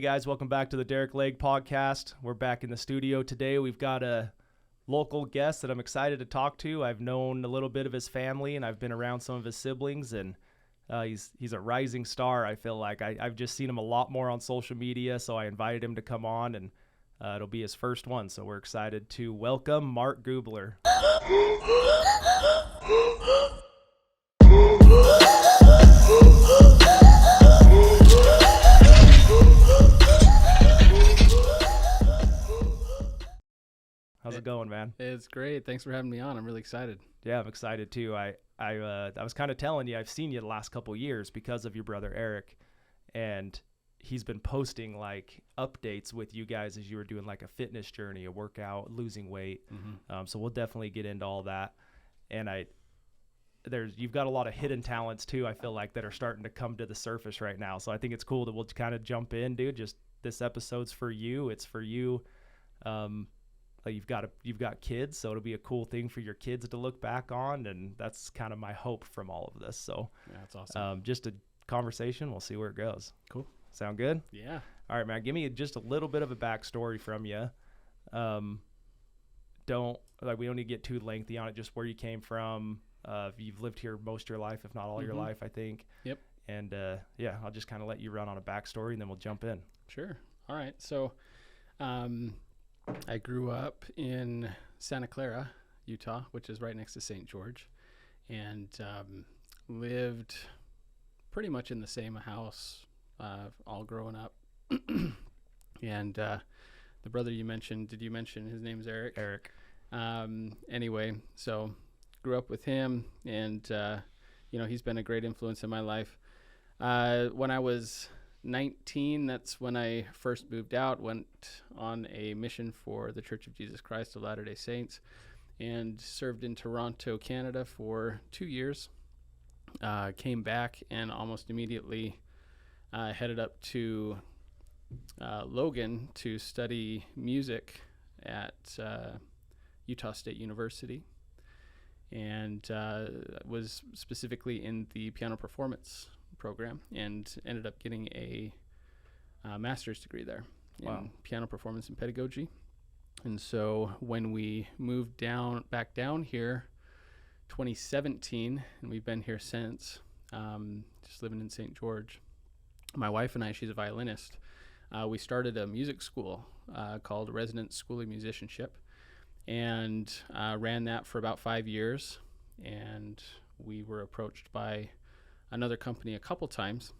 guys, welcome back to the Derek Legg podcast. We're back in the studio today. We've got a local guest that I'm excited to talk to. I've known a little bit of his family, and I've been around some of his siblings, and he's a rising star. I feel like I've just seen him a lot more on social media, so I invited him to come on, and it'll be his first one. So we're excited to welcome Mark Gubler. How's it going, man? It's great. Thanks for having me on. I'm really excited. Yeah, I'm excited too. I was kind of telling you, I've seen you the last couple of years because of your brother Eric, and he's been posting like updates with you guys as you were doing like a fitness journey, a workout, losing weight. Mm-hmm. So we'll definitely get into all that. And you've got a lot of hidden talents too, I feel like, that are starting to come to the surface right now. So I think it's cool that we'll kind of jump in, dude. Just this episode's for you. It's for you. You've got kids, so it'll be a cool thing for your kids to look back on, and that's kind of my hope from all of this. So yeah, that's awesome. Just a conversation. We'll see where it goes. Cool. Sound good? Yeah. All right, man. Give me just a little bit of a backstory from you. We don't need to get too lengthy on it. Just where you came from. You've lived here most of your life, if not all your life, I think. Yep. And I'll just kind of let you run on a backstory, and then we'll jump in. Sure. All right. So, I grew up in Santa Clara, Utah, which is right next to St. George, and lived pretty much in the same house all growing up. And the brother you mentioned, did you mention his name's Eric? Eric. Anyway, so grew up with him, and he's been a great influence in my life. When I was 19, that's when I first moved out, went on a mission for the Church of Jesus Christ of Latter-day Saints, and served in Toronto, Canada for 2 years. Came back and almost immediately headed up to Logan to study music at Utah State University, and was specifically in the piano performance program, and ended up getting a master's degree there in piano performance and pedagogy. And so when we moved back down here 2017, and we've been here since, just living in St. George, my wife and I, she's a violinist, we started a music school called Residence School of Musicianship, and ran that for about 5 years. And we were approached by another company a couple times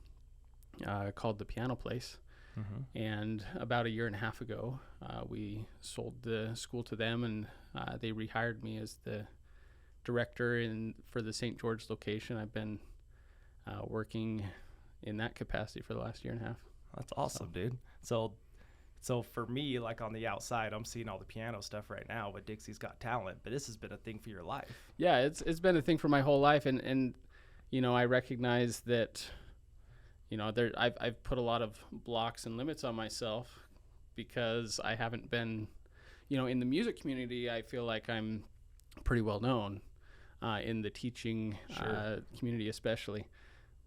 called The Piano Place. Mm-hmm. And about a year and a half ago, we sold the school to them, and they rehired me as the director for the St. George location. I've been working in that capacity for the last year and a half. That's awesome, dude. So for me, like on the outside, I'm seeing all the piano stuff right now, but Dixie's Got Talent, but this has been a thing for your life. Yeah, it's been a thing for my whole life, and I recognize that, I've put a lot of blocks and limits on myself because I haven't been, in the music community. I feel like I'm pretty well known in the teaching community especially,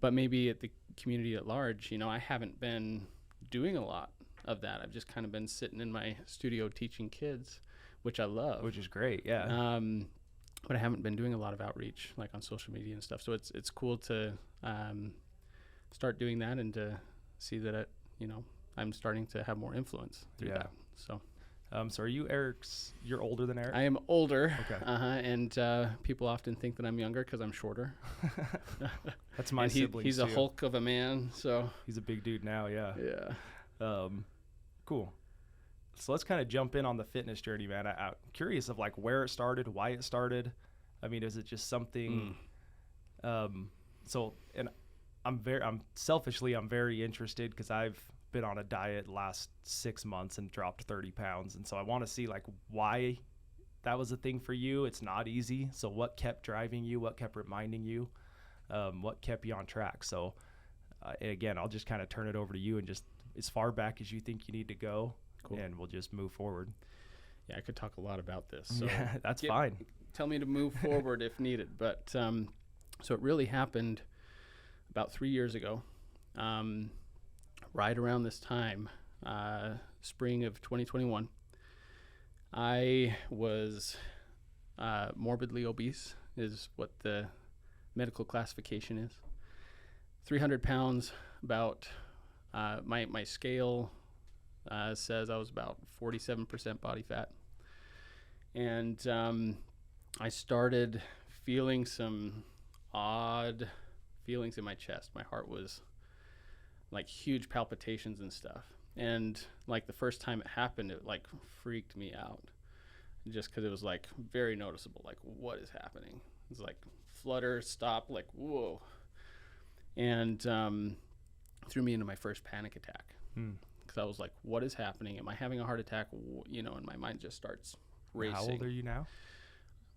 but maybe at the community at large, I haven't been doing a lot of that. I've just kind of been sitting in my studio teaching kids, which I love. Which is great, yeah. But I haven't been doing a lot of outreach, like on social media and stuff. So it's cool to start doing that, and to see that I'm starting to have more influence through that. So are you you're older than Eric? I am older. Okay. And people often think that I'm younger because I'm shorter. That's my sibling. He's a Hulk of a man, so he's a big dude now. Yeah. Yeah. Cool. So let's kind of jump in on the fitness journey, man. I'm curious of like where it started, why it started. I mean, is it just something? I'm very interested because I've been on a diet last 6 months and dropped 30 pounds. And so I want to see like why that was a thing for you. It's not easy. So what kept driving you? What kept reminding you? What kept you on track? So again, I'll just kind of turn it over to you, and just as far back as you think you need to go. Cool. And we'll just move forward. Yeah, I could talk a lot about this. So yeah, that's fine. Tell me to move forward if needed. But so it really happened about 3 years ago. Right around this time, spring of 2021. I was morbidly obese, is what the medical classification is. 300 pounds, about my scale says I was about 47% body fat. And I started feeling some odd feelings in my chest. My heart was like huge palpitations and stuff. And like the first time it happened, it like freaked me out, just because it was like very noticeable. Like, what is happening? It was like flutter, stop, like, whoa. And threw me into my first panic attack. Because I was like, what is happening? Am I having a heart attack? You know, and my mind just starts racing. How old are you now?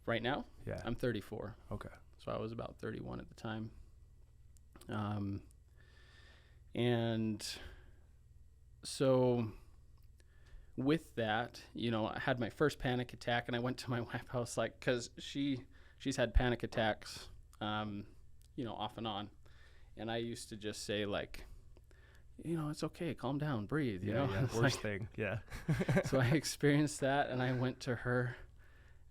Right now? Yeah. I'm 34. Okay. So I was about 31 at the time. And so with that, you know, I had my first panic attack, and I went to my wife. I was like, because she's had panic attacks, you know, off and on. And I used to just say, like, you know, it's okay, calm down, breathe, you know? Yeah, worst thing, yeah. So I experienced that, and I went to her,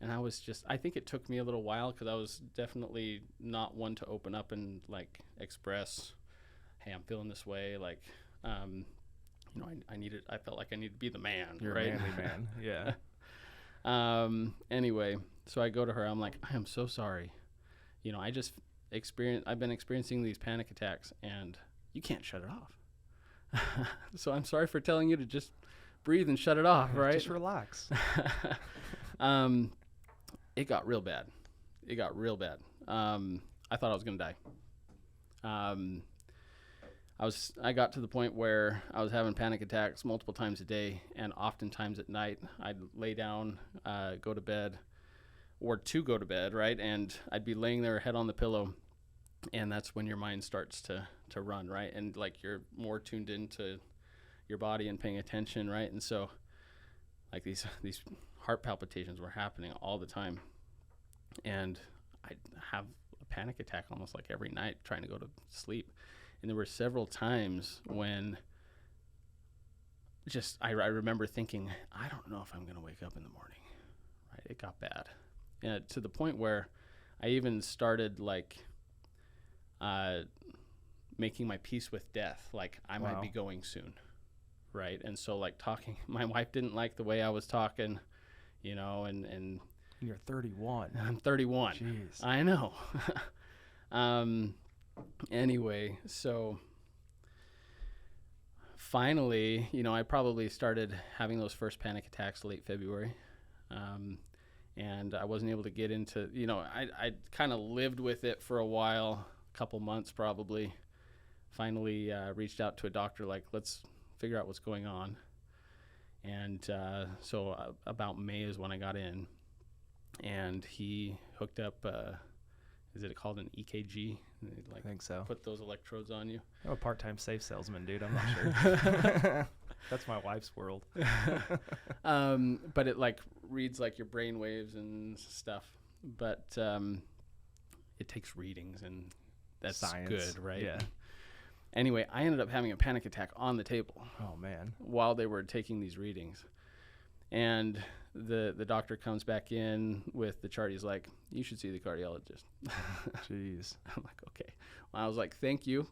and I think it took me a little while, because I was definitely not one to open up and, like, express, hey, I'm feeling this way, like, you know, I felt like I needed to be the man. You're right? a manly man, yeah. Anyway, so I go to her, I'm like, I am so sorry. You know, I've been experiencing these panic attacks, and you can't shut it off. So I'm sorry for telling you to just breathe and shut it off, right? Just relax. It got real bad. I thought I was going to die. I got to the point where I was having panic attacks multiple times a day, and oftentimes at night I'd lay down, go to bed, right? And I'd be laying there, head on the pillow, and that's when your mind starts to run, right? And like you're more tuned into your body and paying attention, right? And so like these heart palpitations were happening all the time, and I'd have a panic attack almost like every night trying to go to sleep. And there were several times when I remember thinking, I don't know if I'm going to wake up in the morning, right? It got bad, and to the point where I even started like making my peace with death, like I might be going soon, right? And so like my wife didn't like the way I was talking, you know, and you're 31. I'm 31. Jeez. I know. Anyway, so finally, you know, I probably started having those first panic attacks late February, and I wasn't able to get into, you know, I kind of lived with it for a while, a couple months probably. Finally reached out to a doctor, like, let's figure out what's going on. And so about May is when I got in, and he hooked up, is it called an EKG? Like, I think so. Put those electrodes on you. I'm a part-time safe salesman, dude. I'm not sure. That's my wife's world. But it like reads like your brain waves and stuff. But it takes readings, and that's Science. Good, right? Yeah. Anyway, I ended up having a panic attack on the table. Oh, man. While they were taking these readings. And the doctor comes back in with the chart. He's like, you should see the cardiologist. Jeez. I'm like, okay. Well, I was like, thank you,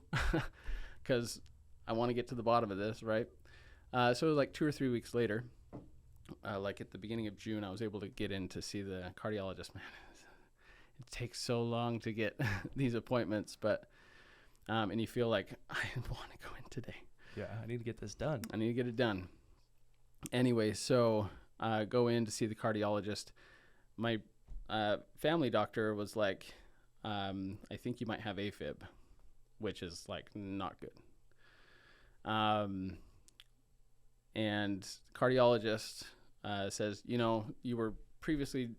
because I want to get to the bottom of this, right? So it was like 2 or 3 weeks later, like at the beginning of June, I was able to get in to see the cardiologist. Man, it takes so long to get these appointments, but and you feel like, I want to go in today. Yeah, I need to get this done. I need to get it done. Anyway, so go in to see the cardiologist. My family doctor was like, I think you might have AFib, which is like not good. And cardiologist says, you know, you were previously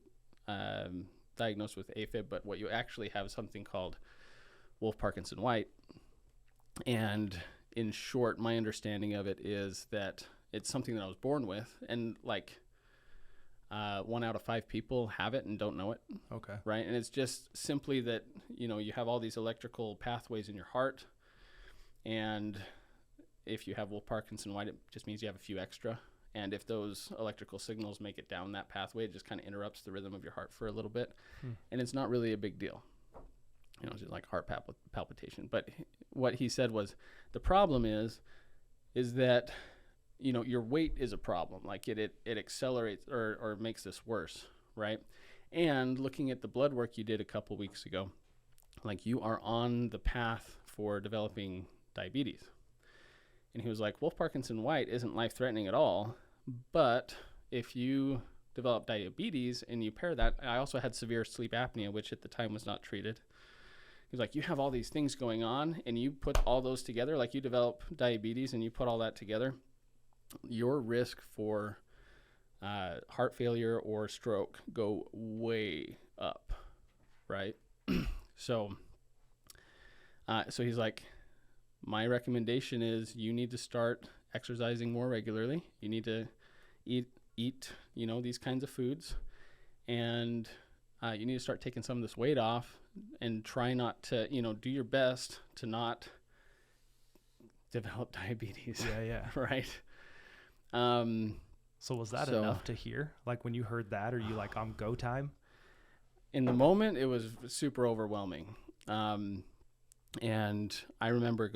diagnosed with AFib, but what you actually have is something called Wolf Parkinson White. And in short, my understanding of it is that it's something that I was born with, and like 1 out of 5 people have it and don't know it. Okay. Right. And it's just simply that, you know, you have all these electrical pathways in your heart, and if you have Wolf Parkinson White, it just means you have a few extra. And if those electrical signals make it down that pathway, it just kind of interrupts the rhythm of your heart for a little bit. And it's not really a big deal. It's just like heart palpitation. But what he said was, the problem is that, your weight is a problem. Like it accelerates or makes this worse, right? And looking at the blood work you did a couple weeks ago, like you are on the path for developing diabetes. And he was like, Wolf Parkinson White isn't life-threatening at all, but if you develop diabetes and you pair that, I also had severe sleep apnea, which at the time was not treated. He was like, you have all these things going on, and you put all those together, like you develop diabetes and you put all that together, your risk for heart failure or stroke go way up, right? So he's like, my recommendation is you need to start exercising more regularly. You need to eat these kinds of foods, and you need to start taking some of this weight off and try not to, do your best to not develop diabetes. Yeah. Right. So was that enough to hear? Like when you heard that, are you like, I'm go time? In the moment, it was super overwhelming. And I remember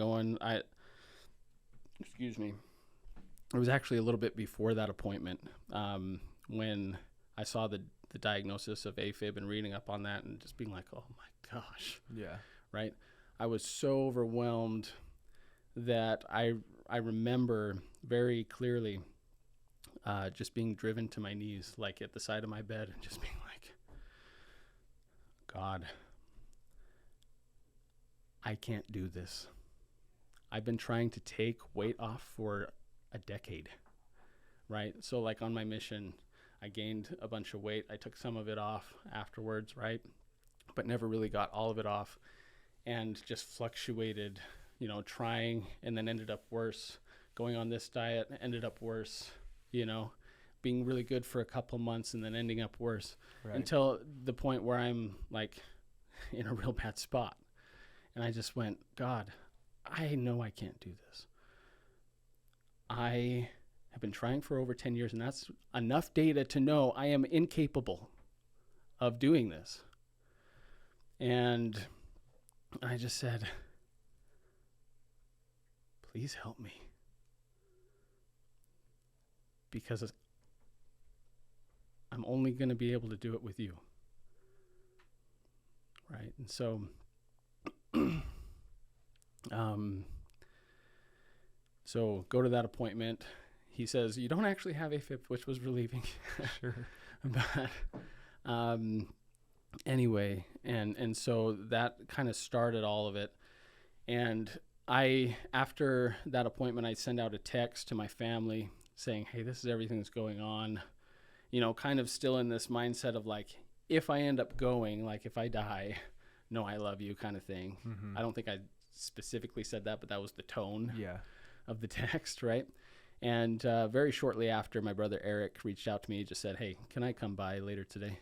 excuse me, it was actually a little bit before that appointment, when I saw the diagnosis of AFib and reading up on that and just being like, oh my gosh. Yeah. Right. I was so overwhelmed that I remember very clearly, just being driven to my knees, like at the side of my bed, and just being like, God, I can't do this. I've been trying to take weight off for a decade, right? So like on my mission, I gained a bunch of weight. I took some of it off afterwards, right? But never really got all of it off, and just fluctuated, trying, and then ended up worse. Going on this diet ended up worse, being really good for a couple months and then ending up worse, right, until the point where I'm like in a real bad spot. And I just went, God, I know I can't do this. I have been trying for over 10 years, and that's enough data to know I am incapable of doing this. And I just said, please help me. Because I'm only going to be able to do it with you. Right? And so so go to that appointment. He says, you don't actually have AFib, which was relieving. Sure. But anyway, and so that kind of started all of it. And after that appointment, I send out a text to my family saying, hey, this is everything that's going on. Kind of still in this mindset of like, if I end up going, like if I die, no, I love you kind of thing. Mm-hmm. I don't think I specifically said that, but that was the tone of the text, right? And very shortly after, my brother Eric reached out to me. He just said, hey, can I come by later today?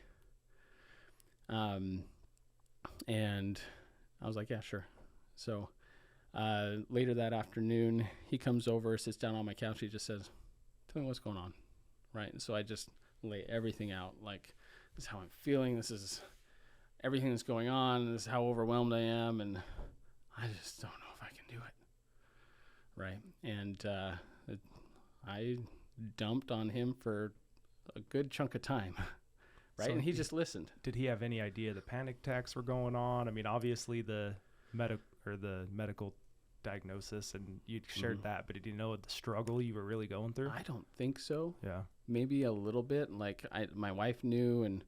And I was like, yeah, sure. So later that afternoon, he comes over, sits down on my couch. He just says, tell me what's going on, right? And so I just lay everything out, like, this is how I'm feeling. This is everything that's going on. This is how overwhelmed I am. And I just don't know if I can do it, right? And I dumped on him for a good chunk of time, right? So and he just listened. Did he have any idea the panic attacks were going on? I mean, obviously the medical diagnosis, and you shared that, but did you know the struggle you were really going through? I don't think so. Yeah. Maybe a little bit. Like my wife knew, and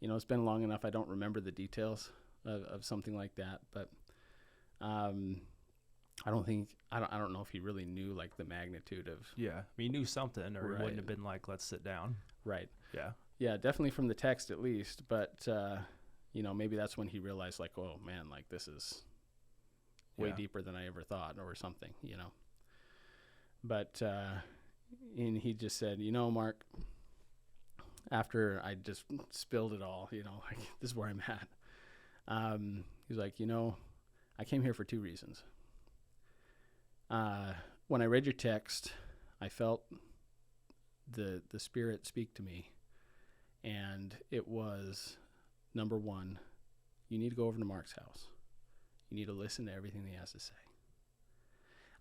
it's been long enough I don't remember the details of something like that, but I don't know if he really knew like the magnitude of. Yeah. I mean, he knew something, or he wouldn't have been like, let's sit down. Right. Yeah. Yeah, definitely from the text at least, but maybe that's when he realized like, oh man, like this is way deeper than I ever thought, or something, But and he just said, Mark, after I just spilled it all, like this is where I'm at. He was like, I came here for two reasons. when I read your text, I felt the Spirit speak to me, and it was, number one, you need to go over to Mark's house. You need to listen to everything he has to say.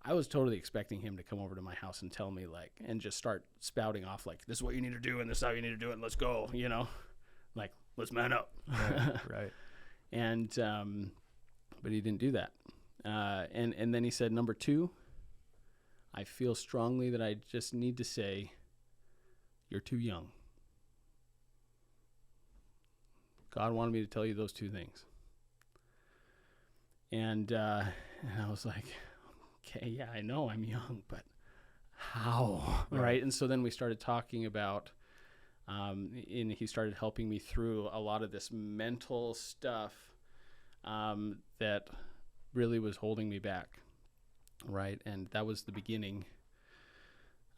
I was totally expecting him to come over to my house and tell me, like, and just start spouting off, like, this is what you need to do, and this is how you need to do it, and let's go, you know, like, let's man up. Right. And, but he didn't do that. And then he said, number two, I feel strongly that I just need to say, you're too young. God wanted me to tell you those two things. And I was like, okay, yeah, I know I'm young, but how? Right. And so then we started talking about, and he started helping me through a lot of this mental stuff that really was holding me back. Right. And that was the beginning.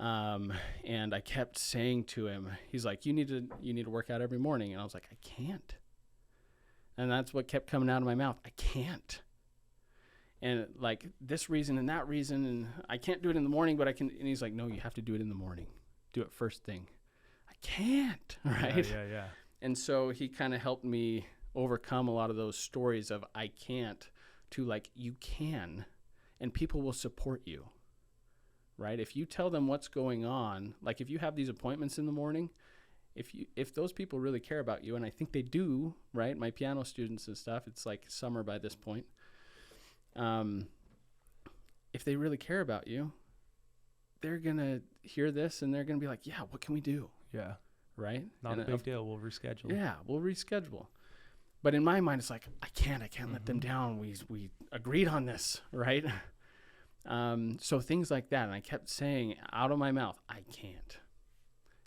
And I kept saying to him, he's like, you need to work out every morning. And I was like, I can't. And that's what kept coming out of my mouth. I can't. And like this reason and that reason, and I can't do it in the morning, but I can. And he's like, no, you have to do it in the morning. Do it first thing. I can't, right? Yeah. And so he kind of helped me overcome a lot of those stories of I can't to like, you can, and people will support you, right? If you tell them what's going on, like if you have these appointments in the morning, if those people really care about you, and I think they do, right? My piano students and stuff, it's like summer by this point. If they really care about you, they're going to hear this and they're going to be like, yeah, what can we do? Yeah. Right? Not a big deal. We'll reschedule. Yeah, we'll reschedule. But in my mind, it's like, I can't let them down. We agreed on this, right? So things like that. And I kept saying out of my mouth, I can't.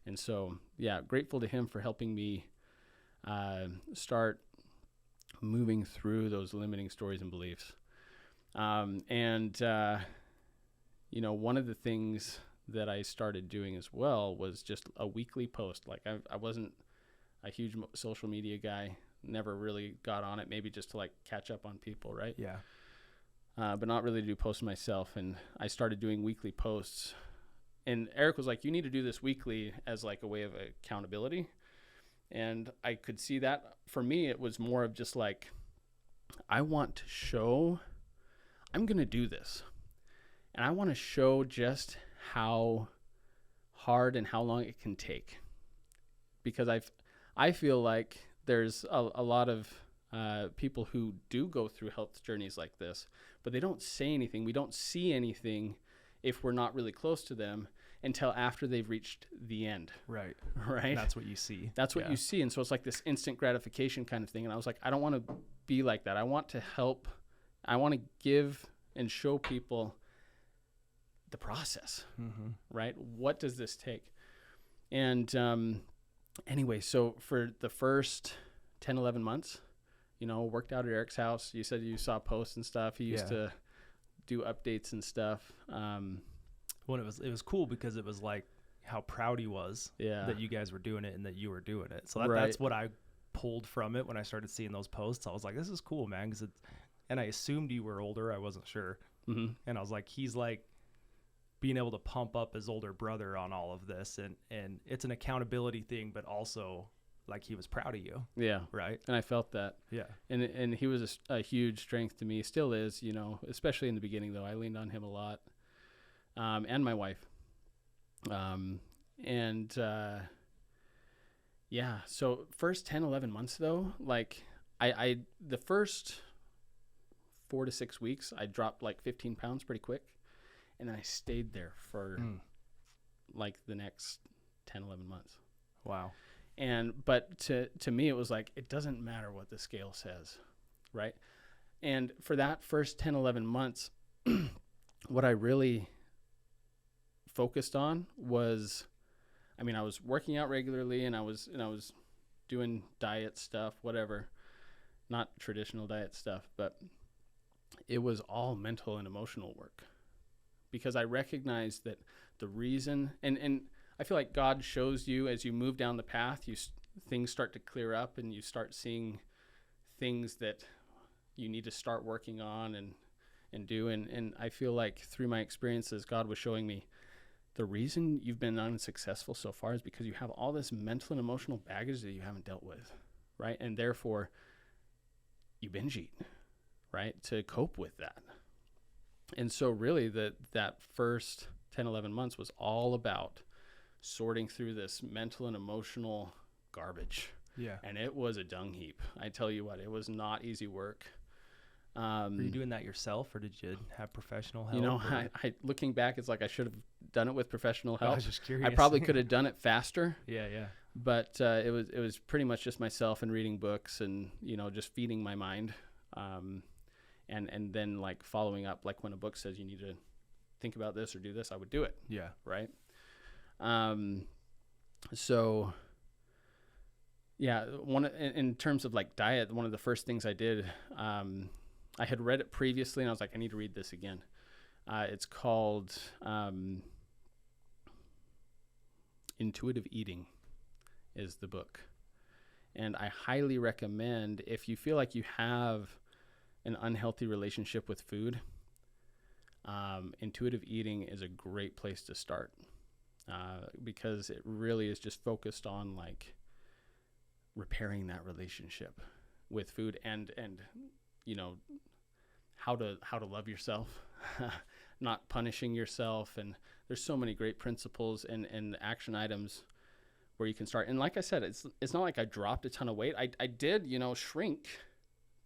And so, yeah, grateful to him for helping me start moving through those limiting stories and beliefs. You know, one of the things that I started doing as well was just a weekly post. Like I wasn't a huge social media guy, never really got on it, maybe just to like catch up on people, right? Yeah. But not really to do posts myself. And I started doing weekly posts. And Eric was like, you need to do this weekly as like a way of accountability. And I could see that. For me, it was more of just like, I want to show I'm going to do this. And I want to show just how hard and how long it can take. Because I feel like there's a lot of people who do go through health journeys like this, but they don't say anything. We don't see anything if we're not really close to them until after they've reached the end. Right. Right. That's what you see. That's what you see. And so it's like this instant gratification kind of thing. And I was like, I don't want to be like that. I want to help. I want to give and show people the process, right? What does this take? And anyway, so for the first 10, 11 months, you know, worked out at Eric's house. You said you saw posts and stuff. He used to do updates and stuff. Well, it was cool because it was like how proud he was that you guys were doing it and that you were doing it. So that's what I pulled from it when I started seeing those posts. I was like, this is cool, man. And I assumed you were older. I wasn't sure. And I was like, he's like being able to pump up his older brother on all of this. And it's an accountability thing, but also like he was proud of you. Yeah. Right. And I felt that. Yeah. And he was a huge strength to me. Still is, you know, especially in the beginning though. I leaned on him a lot. And my wife. So first 10, 11 months though, like I the first 4 to 6 weeks, I dropped like 15 pounds pretty quick. And then I stayed there for like the next 10, 11 months. Wow. But to me, it was like, it doesn't matter what the scale says. Right. And for that first 10, 11 months, what I really focused on was, I mean, I was working out regularly and I was doing diet stuff, whatever, not traditional diet stuff, but it was all mental and emotional work, because I recognized that the reason, and I feel like God shows you as you move down the path, things start to clear up and you start seeing things that you need to start working on. do. And I feel like through my experiences, God was showing me the reason you've been unsuccessful so far is because you have all this mental and emotional baggage that you haven't dealt with, right? And therefore, you binge eat, right, to cope with that. And so really that first 10, 11 months was all about sorting through this mental and emotional garbage. Yeah. And it was a dung heap. I tell you what, it was not easy work. Were you doing that yourself, or did you have professional help? You know, I looking back, it's like I should have done it with professional help. I was just curious. I probably could have done it faster. Yeah. But it was pretty much just myself and reading books and, you know, just feeding my mind. And then like following up, like when a book says you need to think about this or do this, I would do it. Yeah. Right. So yeah, in terms of like diet, one of the first things I did, I had read it previously and I was like, I need to read this again. It's called Intuitive Eating is the book. And I highly recommend, if you feel like you have an unhealthy relationship with food, intuitive eating is a great place to start, because it really is just focused on like repairing that relationship with food and you know, how to love yourself, not punishing yourself. And there's so many great principles and action items where you can start. And like I said, it's not like I dropped a ton of weight. I did, you know, shrink,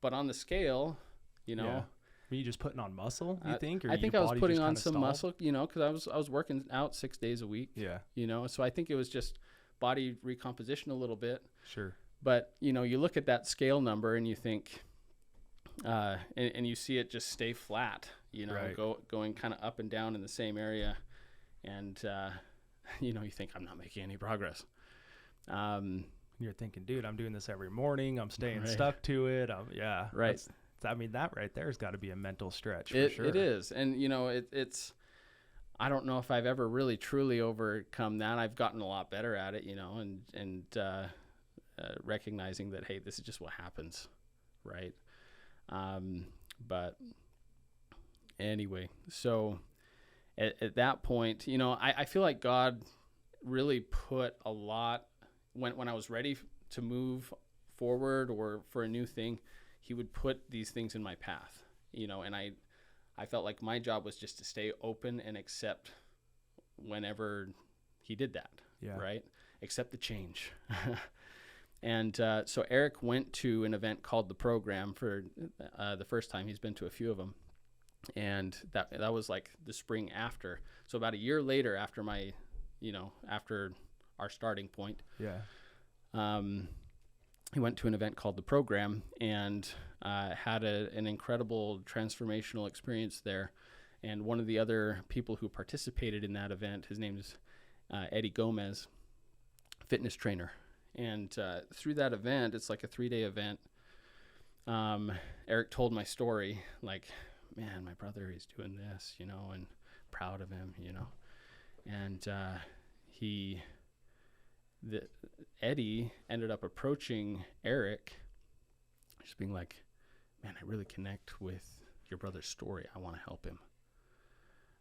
but on the scale, you know. Yeah. Were you just putting on muscle, you think? Or I think I was putting on some muscle, you know, because I was working out 6 days a week. Yeah. You know, so I think it was just body recomposition a little bit. Sure. But, you know, you look at that scale number and you think, and you see it just stay flat, you know, right. going kind of up and down in the same area. And, you know, you think I'm not making any progress. You're thinking, dude, I'm doing this every morning. I'm staying right. stuck to it. Yeah. Right. I mean, that right there has got to be a mental stretch for sure. It is. And, you know, it's, I don't know if I've ever really truly overcome that. I've gotten a lot better at it, you know, and recognizing that, hey, this is just what happens. Right. But anyway, so at that point, you know, I feel like God really put a lot when I was ready to move forward or for a new thing, he would put these things in my path, you know, and I felt like my job was just to stay open and accept whenever he did that. Yeah. Right. Accept the change. And so Eric went to an event called The Program for the first time. He's been to a few of them. And that was like the spring after. So about a year later after my, you know, after our starting point. Yeah. He went to an event called The Program and had an incredible transformational experience there. And one of the other people who participated in that event, his name is Eddie Gomez, fitness trainer. And through that event, it's like a 3-day event. Eric told my story, like, man, my brother, he's doing this, you know, and proud of him, you know. And Eddie ended up approaching Eric, just being like, man, I really connect with your brother's story. I want to help him.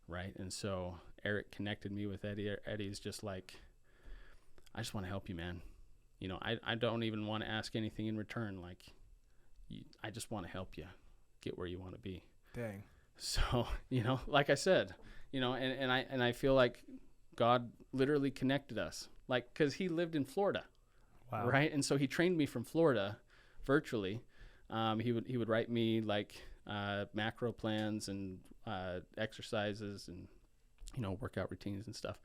Right. And so Eric connected me with Eddie. Eddie's just like, I just want to help you, man. You know, I don't even want to ask anything in return. Like, I just want to help you get where you want to be. Dang. So, you know, like I said, you know, and I feel like God literally connected us, like, because he lived in Florida. Wow. Right. And so he trained me from Florida virtually. He would write me like macro plans and exercises and, you know, workout routines and stuff.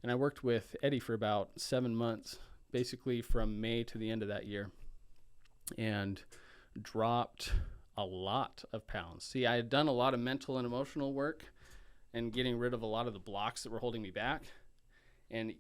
And I worked with Eddie for about 7 months, basically from May to the end of that year, and dropped a lot of pounds. See, I had done a lot of mental and emotional work and getting rid of a lot of the blocks that were holding me back, and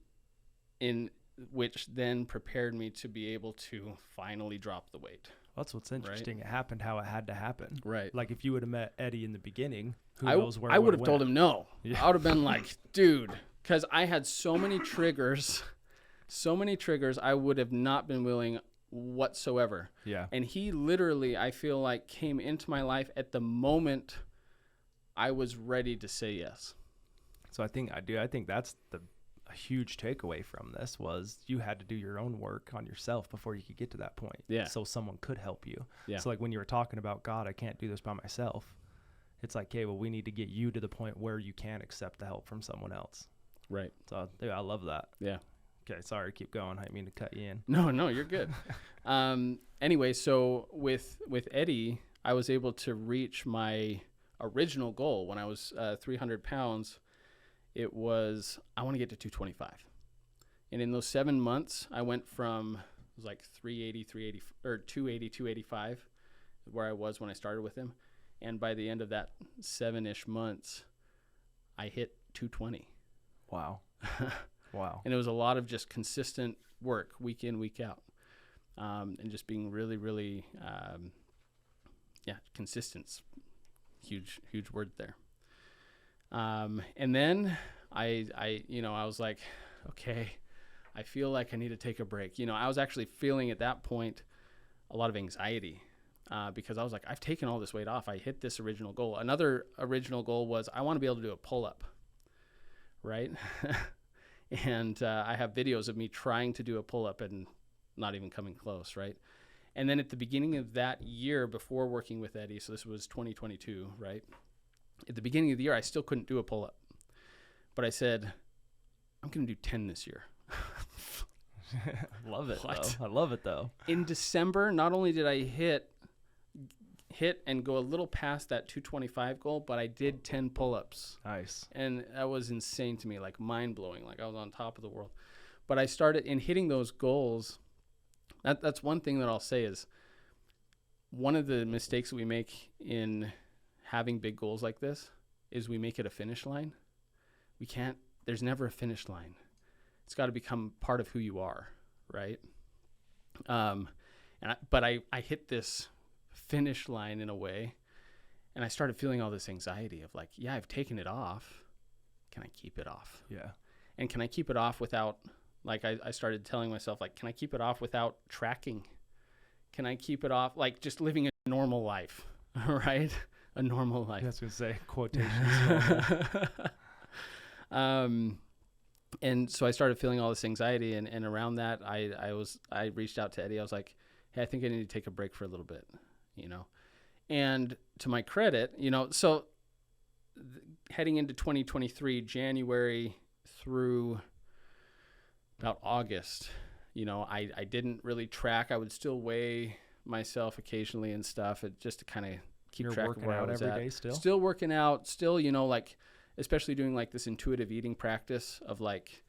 in which then prepared me to be able to finally drop the weight. That's what's interesting. Right? It happened how it had to happen. Right. Like if you would have met Eddie in the beginning, who knows where I would have told him no. Yeah. I would have been like, dude, because I had so many triggers I would have not been willing whatsoever. Yeah. And he literally, I feel like, came into my life at the moment I was ready to say yes. So I think that's a huge takeaway from this was you had to do your own work on yourself before you could get to that point. Yeah. So someone could help you. Yeah. So like when you were talking about, God, I can't do this by myself. It's like, okay, well, we need to get you to the point where you can accept the help from someone else. Right. So dude, I love that. Yeah. Okay. Sorry. Keep going. I didn't mean to cut you in. No, you're good. Anyway, so with Eddie, I was able to reach my original goal when I was 300 pounds. It was, I want to get to 225. And in those 7 months, I went from, it was like 280, 285, where I was when I started with him. And by the end of that 7-ish months, I hit 220. Wow. Wow. And it was a lot of just consistent work, week in, week out. And just being really, really, consistent. Huge word there. And then I was like, okay, I feel like I need to take a break. I was actually feeling at that point a lot of anxiety because I was like, I've taken all this weight off. I hit this original goal. Another original goal was I want to be able to do a pull-up, right? And I have videos of me trying to do a pull-up and not even coming close, right? And then at the beginning of that year before working with Eddie, so this was 2022, right? At the beginning of the year, I still couldn't do a pull-up. But I said, I'm going to do 10 this year. Love it, What? though. I love it, though. In December, not only did I hit and go a little past that 225 goal, but I did 10 pull-ups. Nice. And that was insane to me, like mind-blowing, like I was on top of the world. But I started in hitting those goals. That's one thing that I'll say is one of the mistakes that we make in having big goals like this is we make it a finish line. There's never a finish line. It's got to become part of who you are, right? But I hit this finish line in a way, and I started feeling all this anxiety of like, yeah, I've taken it off. Can I keep it off? Yeah. And can I keep it off without, like I started telling myself, like, can I keep it off without tracking? Can I keep it off, like just living a normal life, right? A normal life. I was going to say quotations. And so I started feeling all this anxiety, and around that, I reached out to Eddie. I was like, hey, I think I need to take a break for a little bit, And to my credit, so heading into 2023, January through about August, I didn't really track. I would still weigh myself occasionally and stuff, just to kind of keep track of where I was every at. day still? Still working out, still, like, especially doing like this intuitive eating practice of like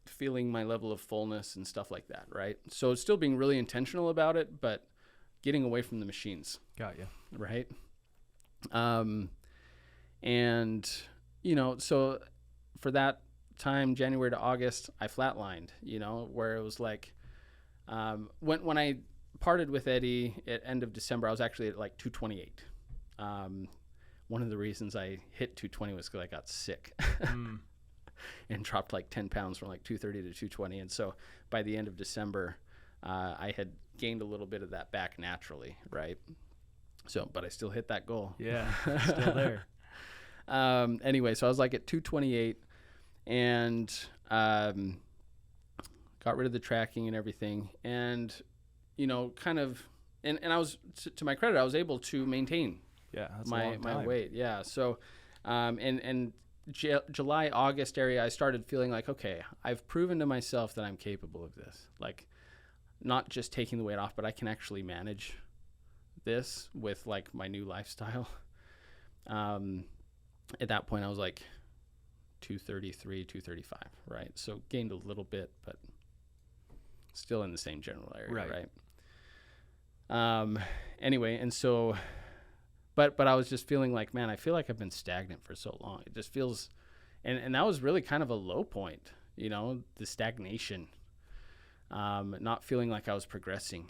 feeling my level of fullness and stuff like that, right? So still being really intentional about it, but getting away from the machines. Got you. Right? And, so for that time, January to August, I flatlined, where it was like, when I parted with Eddie at end of December, I was actually at like 228. One of the reasons I hit 220 was because I got sick and dropped like 10 pounds from like 230 to 220. And so by the end of December, I had gained a little bit of that back naturally, right? So, but I still hit that goal. Yeah, still there. Anyway, so I was like at 228 and got rid of the tracking and everything. And, kind of, and I was, to my credit, I was able to maintain that's my weight. Yeah. So, July, August area, I started feeling like, okay, I've proven to myself that I'm capable of this. Like, not just taking the weight off, but I can actually manage this with like my new lifestyle. At that point I was like 233, 235, right? So gained a little bit, but still in the same general area, right? Anyway, and so, but I was just feeling like, man, I feel like I've been stagnant for so long. It just feels, and that was really kind of a low point, the stagnation, not feeling like I was progressing,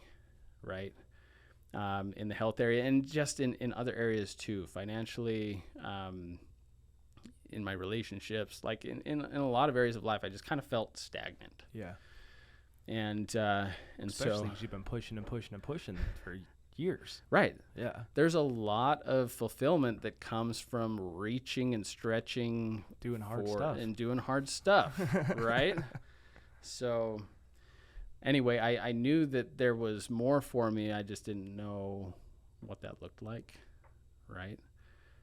right? In the health area and just in other areas too, financially, in my relationships, like in a lot of areas of life, I just kind of felt stagnant. Yeah. And especially so because you've been pushing and pushing and pushing for years. Right. Yeah. There's a lot of fulfillment that comes from reaching and stretching, Doing hard stuff. and doing hard stuff, right? So anyway, I knew that there was more for me. I just didn't know what that looked like, right?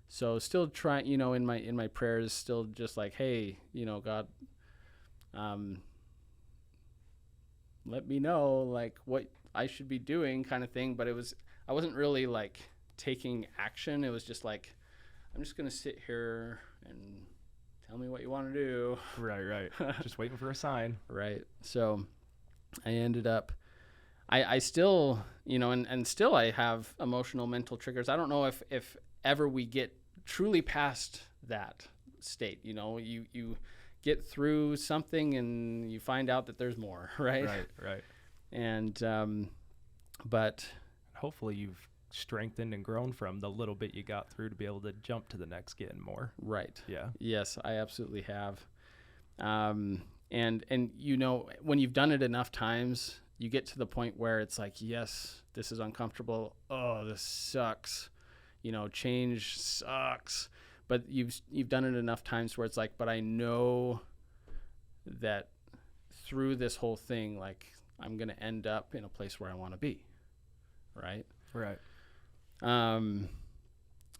So still trying, in my prayers, still just like, hey, God, let me know like what I should be doing, kind of thing. But I wasn't really like taking action. It was just like, I'm just gonna sit here and tell me what you want to do. Right. Just waiting for a sign. Right. So I ended up, I still, and still I have emotional mental triggers. I don't know if ever we get truly past that state. You get through something and you find out that there's more, right? Right. And but hopefully you've strengthened and grown from the little bit you got through to be able to jump to the next getting more. Right. Yeah. Yes, I absolutely have. And when you've done it enough times, you get to the point where it's like, yes, this is uncomfortable. Oh, this sucks. Change sucks. But you've done it enough times where it's like, but I know that through this whole thing, like I'm going to end up in a place where I want to be. Right. Right.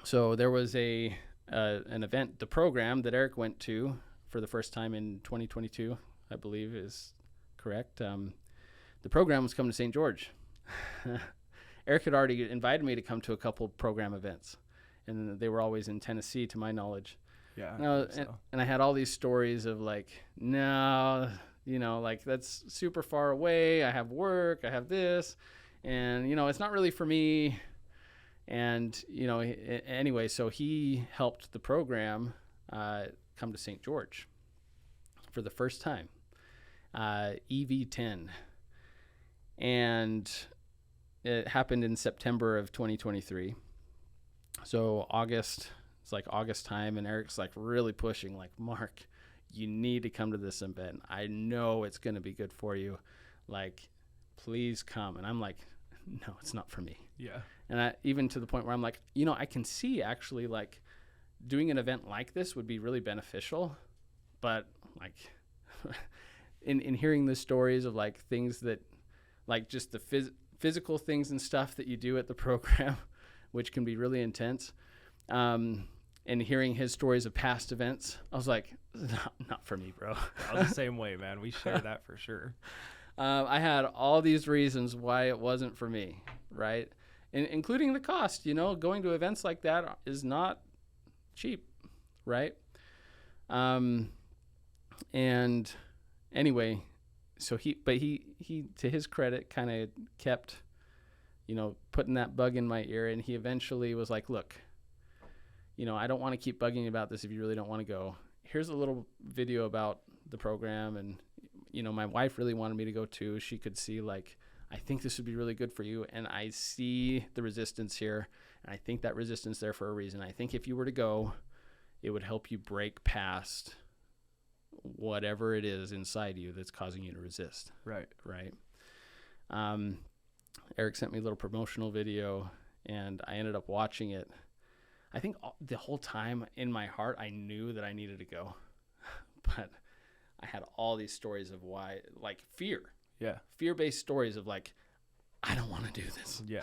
So there was an event, the program that Eric went to for the first time in 2022, I believe is correct. The program was coming to St. George. Eric had already invited me to come to a couple program events, and they were always in Tennessee, to my knowledge. Yeah. And I had all these stories of like, no, like that's super far away. I have work, I have this, and it's not really for me. And anyway, so he helped the program come to St. George for the first time, EV10, and it happened in September of 2023. So it's like August time, and Eric's like really pushing, like, Mark, you need to come to this event. I know it's going to be good for you. Like, please come. And I'm like, no, it's not for me. Yeah. And even to the point where I'm like, I can see actually like doing an event like this would be really beneficial. But like in hearing the stories of like things that like just the physical things and stuff that you do at the program, which can be really intense, and hearing his stories of past events, I was like, not for me, bro. I was the same way, man. We share that for sure. I had all these reasons why it wasn't for me, right? Including the cost. Going to events like that is not cheap, right? And anyway, so he to his credit kind of kept putting that bug in my ear, and he eventually was like, look, I don't want to keep bugging you about this if you really don't want to go. Here's a little video about the program, and my wife really wanted me to go too. She could see like, I think this would be really good for you, and I see the resistance here, and I think that resistance there for a reason. I think if you were to go, it would help you break past whatever it is inside you that's causing you to resist. Right. Eric sent me a little promotional video, and I ended up watching it. I think the whole time in my heart, I knew that I needed to go, but I had all these stories of why, like fear. Yeah. Fear-based stories of like, I don't want to do this. Yeah.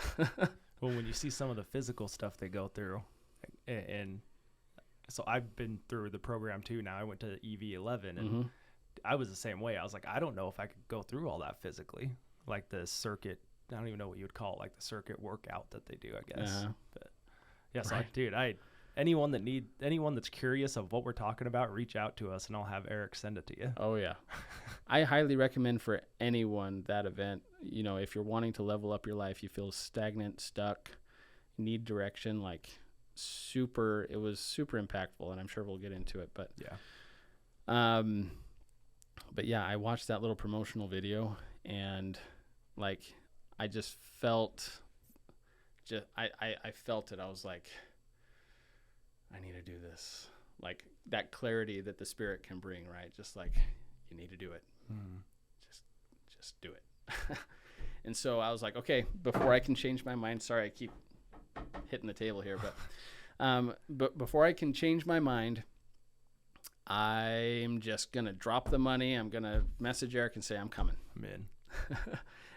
Well, when you see some of the physical stuff they go through, and so I've been through the program too. Now I went to EV11, and I was the same way. I was like, I don't know if I could go through all that physically, like the circuit. I don't even know what you would call it, like the circuit workout that they do, I guess. But yeah, so right. Anyone that's curious of what we're talking about, reach out to us, and I'll have Eric send it to you. Oh yeah. I highly recommend for anyone that event. If you're wanting to level up your life, you feel stagnant, stuck, need direction, like it was super impactful, and I'm sure we'll get into it, but yeah, I watched that little promotional video, and like I just felt I felt it. I was like, I need to do this. Like that clarity that the Spirit can bring, right? Just like, you need to do it. Just do it. And so I was like, okay, before I can change my mind, sorry, I keep hitting the table here, but before I can change my mind, I'm just going to drop the money. I'm going to message Eric and say, I'm coming. I'm in.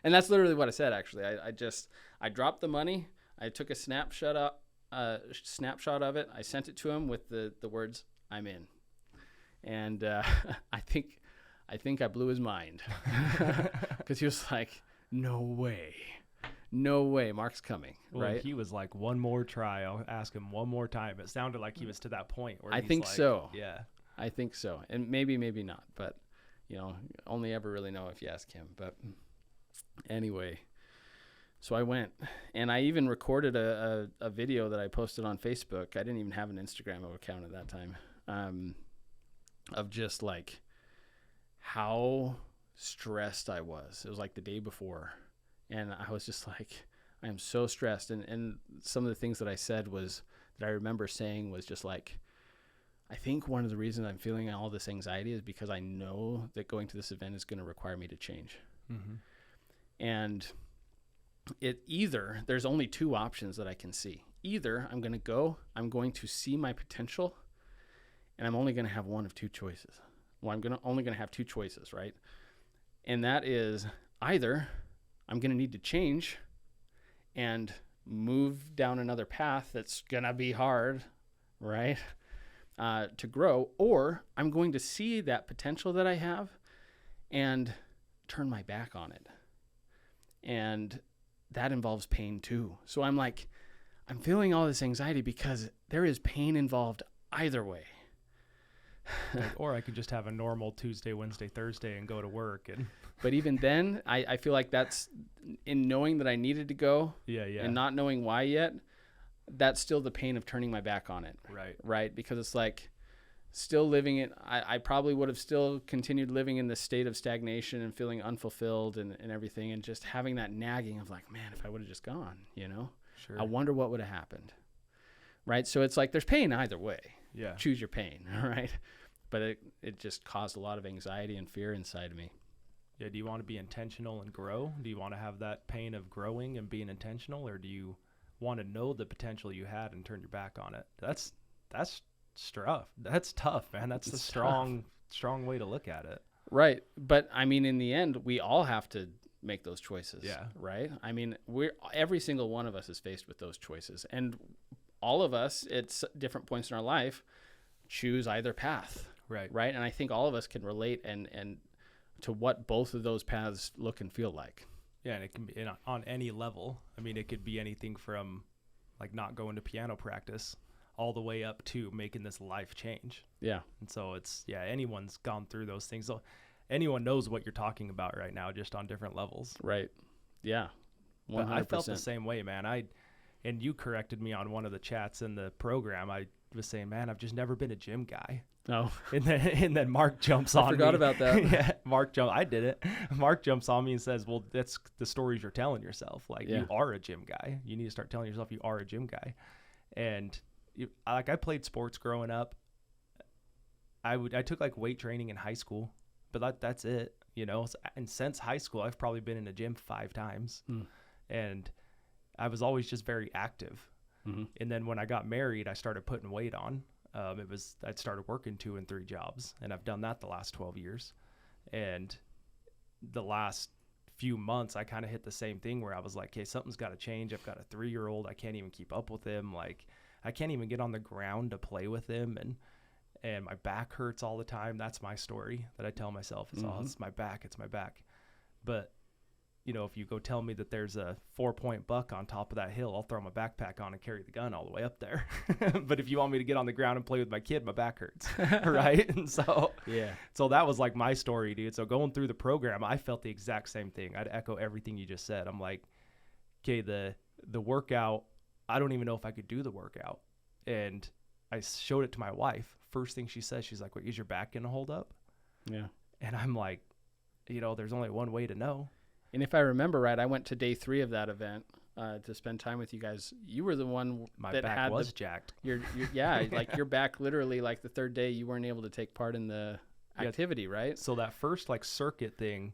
And that's literally what I said, actually. I dropped the money. I took a snapshot of it. I sent it to him with the words, I'm in. And I think I blew his mind because he was like, no way, Mark's coming. Well, right? He was like, one more try. I'll ask him one more time. It sounded like he was to that point where I think like, so. Yeah. I think so. And maybe not, but only ever really know if you ask him. But anyway, so I went, and I even recorded a video that I posted on Facebook. I didn't even have an Instagram account at that time, of just like how stressed I was. It was like the day before, and I was just like, I am so stressed. And some of the things that I said that I remember saying was just like, I think one of the reasons I'm feeling all this anxiety is because I know that going to this event is going to require me to change. Mm-hmm. And there's only two options that I can see. Either I'm going to see my potential, and I'm only going to have one of two choices. Well, only going to have two choices, right? And that is either I'm going to need to change and move down another path that's going to be hard, right? To grow, or I'm going to see that potential that I have and turn my back on it. And that involves pain too. So I'm feeling all this anxiety because there is pain involved either way. Or I could just have a normal Tuesday, Wednesday, Thursday and go to work. But even then, I feel like that's in knowing that I needed to go and not knowing why yet. That's still the pain of turning my back on it. Right. Because it's like still living it. I probably would have still continued living in this state of stagnation and feeling unfulfilled and everything. And just having that nagging of like, man, if I would have just gone, Sure. I wonder what would have happened. Right. So it's like, there's pain either way. Yeah. Choose your pain. Right. But it just caused a lot of anxiety and fear inside of me. Yeah. Do you want to be intentional and grow? Do you want to have that pain of growing and being intentional, or do you want to know the potential you had and turn your back on it? That's tough. That's tough, man. That's a strong way to look at it. Right. But I mean, in the end, we all have to make those choices. Yeah. Right. I mean, every single one of us is faced with those choices, and all of us at different points in our life choose either path. Right. Right. And I think all of us can relate and to what both of those paths look and feel like. Yeah, and it can be on any level. I mean, it could be anything from like not going to piano practice all the way up to making this life change. Yeah. And so anyone's gone through those things. So anyone knows what you're talking about right now, just on different levels. Right. Yeah. 100%. But I felt the same way, man. And you corrected me on one of the chats in the program. I was saying, man, I've just never been a gym guy. Oh. And then Mark jumps on me. I forgot about that. Yeah, I did it. Mark jumps on me and says, well, that's the stories you're telling yourself. Like, you are a gym guy. You need to start telling yourself you are a gym guy. And I played sports growing up. I took like weight training in high school, but that's it, And since high school, I've probably been in a gym 5 times. And I was always just very active. Mm-hmm. And then when I got married, I started putting weight on. I'd started working 2 and 3 jobs, and I've done that the last 12 years. And the last few months, I kind of hit the same thing where I was like, hey, something's got to change. I've got a 3-year-old. I can't even keep up with him. Like, I can't even get on the ground to play with him. And my back hurts all the time. That's my story that I tell myself is, oh, it's my back. But if you go tell me that there's a 4-point buck on top of that hill, I'll throw my backpack on and carry the gun all the way up there. But if you want me to get on the ground and play with my kid, my back hurts. Right. And so that was like my story, dude. So going through the program, I felt the exact same thing. I'd echo everything you just said. I'm like, okay, the workout, I don't even know if I could do the workout. And I showed it to my wife. First thing she says, she's like, "Wait, is your back going to hold up?" Yeah. And I'm like, there's only one way to know. And if I remember right, I went to day 3 of that event to spend time with you guys. You were the one that back had was jacked. Like your back literally, like the 3rd day, you weren't able to take part in the activity, right? So that first like circuit thing,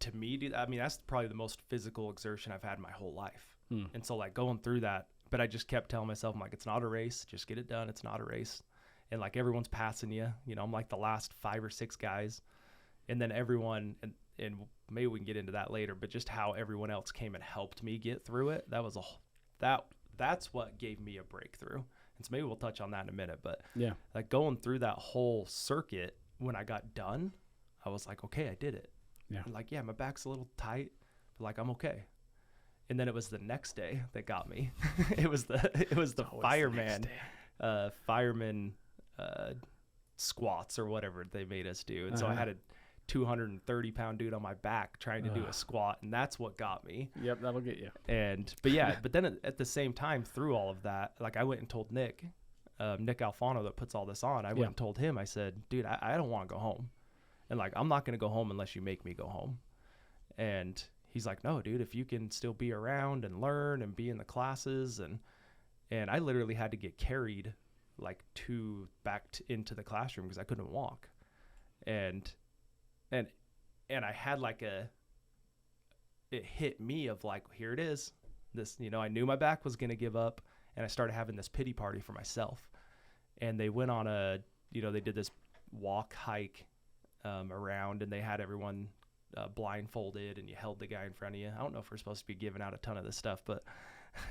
to me, dude, I mean, that's probably the most physical exertion I've had in my whole life. Hmm. And so like going through that, but I just kept telling myself, I'm like, it's not a race. Just get it done. It's not a race. And like everyone's passing you, you know, I'm like the last 5 or 6 guys. And then everyone, and maybe we can get into that later, but just how everyone else came and helped me get through it. That was that's what gave me a breakthrough. And so maybe we'll touch on that in a minute, but Yeah. like going through that whole circuit, when I got done, I was like, okay, I did it. Yeah. And like, yeah, my back's a little tight, but like, I'm okay. And then it was the next day that got me. it was the fireman, fireman squats or whatever they made us do. And so I had a 230-pound dude on my back trying to do a squat, and that's what got me. Yep, that'll get you. But then at the same time, through all of that, like I went and told Nick Alfano that puts all this on. I went and told him, I said, dude, I don't want to go home. And like, I'm not going to go home unless you make me go home. And he's like, no, dude, if you can still be around and learn and be in the classes. And I literally had to get carried like into the classroom because I couldn't walk. And I had like it hit me of like, here it is. This, you know, I knew my back was going to give up, and I started having this pity party for myself. And they went on they did this walk hike around, and they had everyone blindfolded, and you held the guy in front of you. I don't know if we're supposed to be giving out a ton of this stuff, but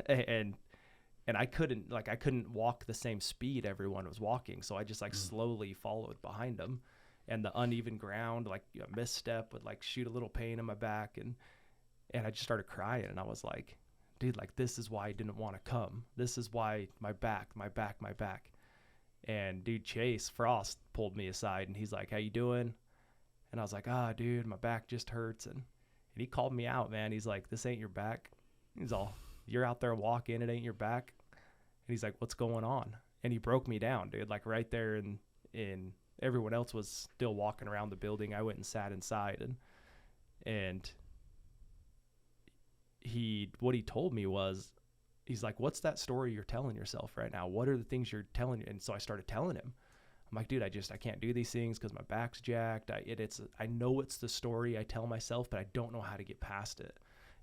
and I couldn't walk the same speed everyone was walking, so I just like slowly followed behind them. And the uneven ground, like a misstep would like shoot a little pain in my back, and I just started crying, and I was like, dude, like this is why I didn't want to come. This is why my back. And dude, Chase Frost pulled me aside, and he's like, how you doing? And I was like, dude, my back just hurts. And he called me out, man. He's like, this ain't your back. He's all, you're out there walking, it ain't your back. And he's like, what's going on? And he broke me down, dude, like right there in everyone else was still walking around the building. I went and sat inside, and what he told me was, he's like, what's that story you're telling yourself right now? What are the things you're telling? And so I started telling him. I'm like, dude, I can't do these things because my back's jacked. I know it's the story I tell myself, but I don't know how to get past it.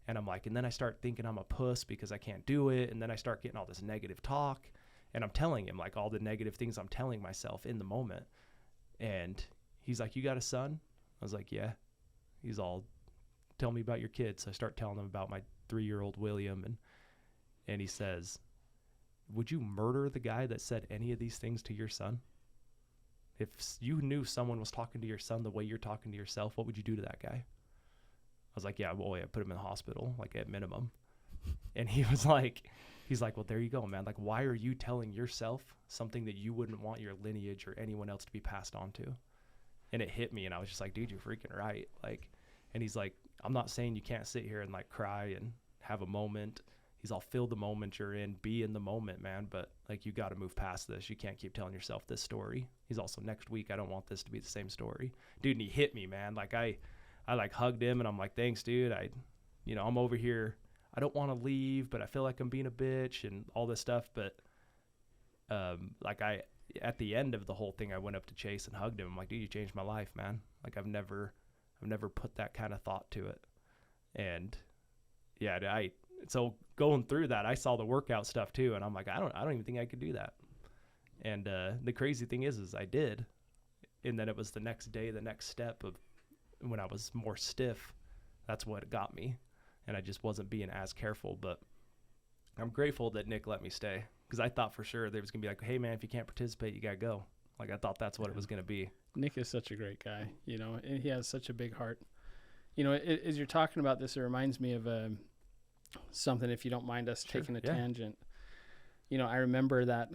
And I'm like, and then I start thinking I'm a puss because I can't do it. And then I start getting all this negative talk, and I'm telling him like all the negative things I'm telling myself in the moment. And he's like, you got a son? I was like, yeah. He's all, tell me about your kids. So I start telling him about my 3-year-old William, and he says, would you murder the guy that said any of these things to your son? If you knew someone was talking to your son the way you're talking to yourself, what would you do to that guy? I was like, yeah, well, I put him in the hospital, like at minimum. And he's like, well, there you go, man. Like, why are you telling yourself something that you wouldn't want your lineage or anyone else to be passed on to? And it hit me, and I was just like, dude, you're freaking right. Like, and he's like, I'm not saying you can't sit here and like cry and have a moment. He's all, feel the moment you're in, be in the moment, man. But like, you got to move past this. You can't keep telling yourself this story. He's also, next week, I don't want this to be the same story, dude. And he hit me, man. Like I like hugged him, and I'm like, thanks, dude. I'm over here. I don't want to leave, but I feel like I'm being a bitch and all this stuff. But at the end of the whole thing, I went up to Chase and hugged him. I'm like, dude, you changed my life, man. Like I've never put that kind of thought to it. And yeah, so going through that, I saw the workout stuff too, and I'm like, I don't even think I could do that. And the crazy thing is I did. And then it was the next day, the next step of when I was more stiff, that's what got me. And I just wasn't being as careful. But I'm grateful that Nick let me stay, because I thought for sure there was going to be like, hey, man, if you can't participate, you got to go. Like, I thought that's what it was going to be. Nick is such a great guy, and he has such a big heart. As you're talking about this, it reminds me of something, if you don't mind us taking a tangent. I remember that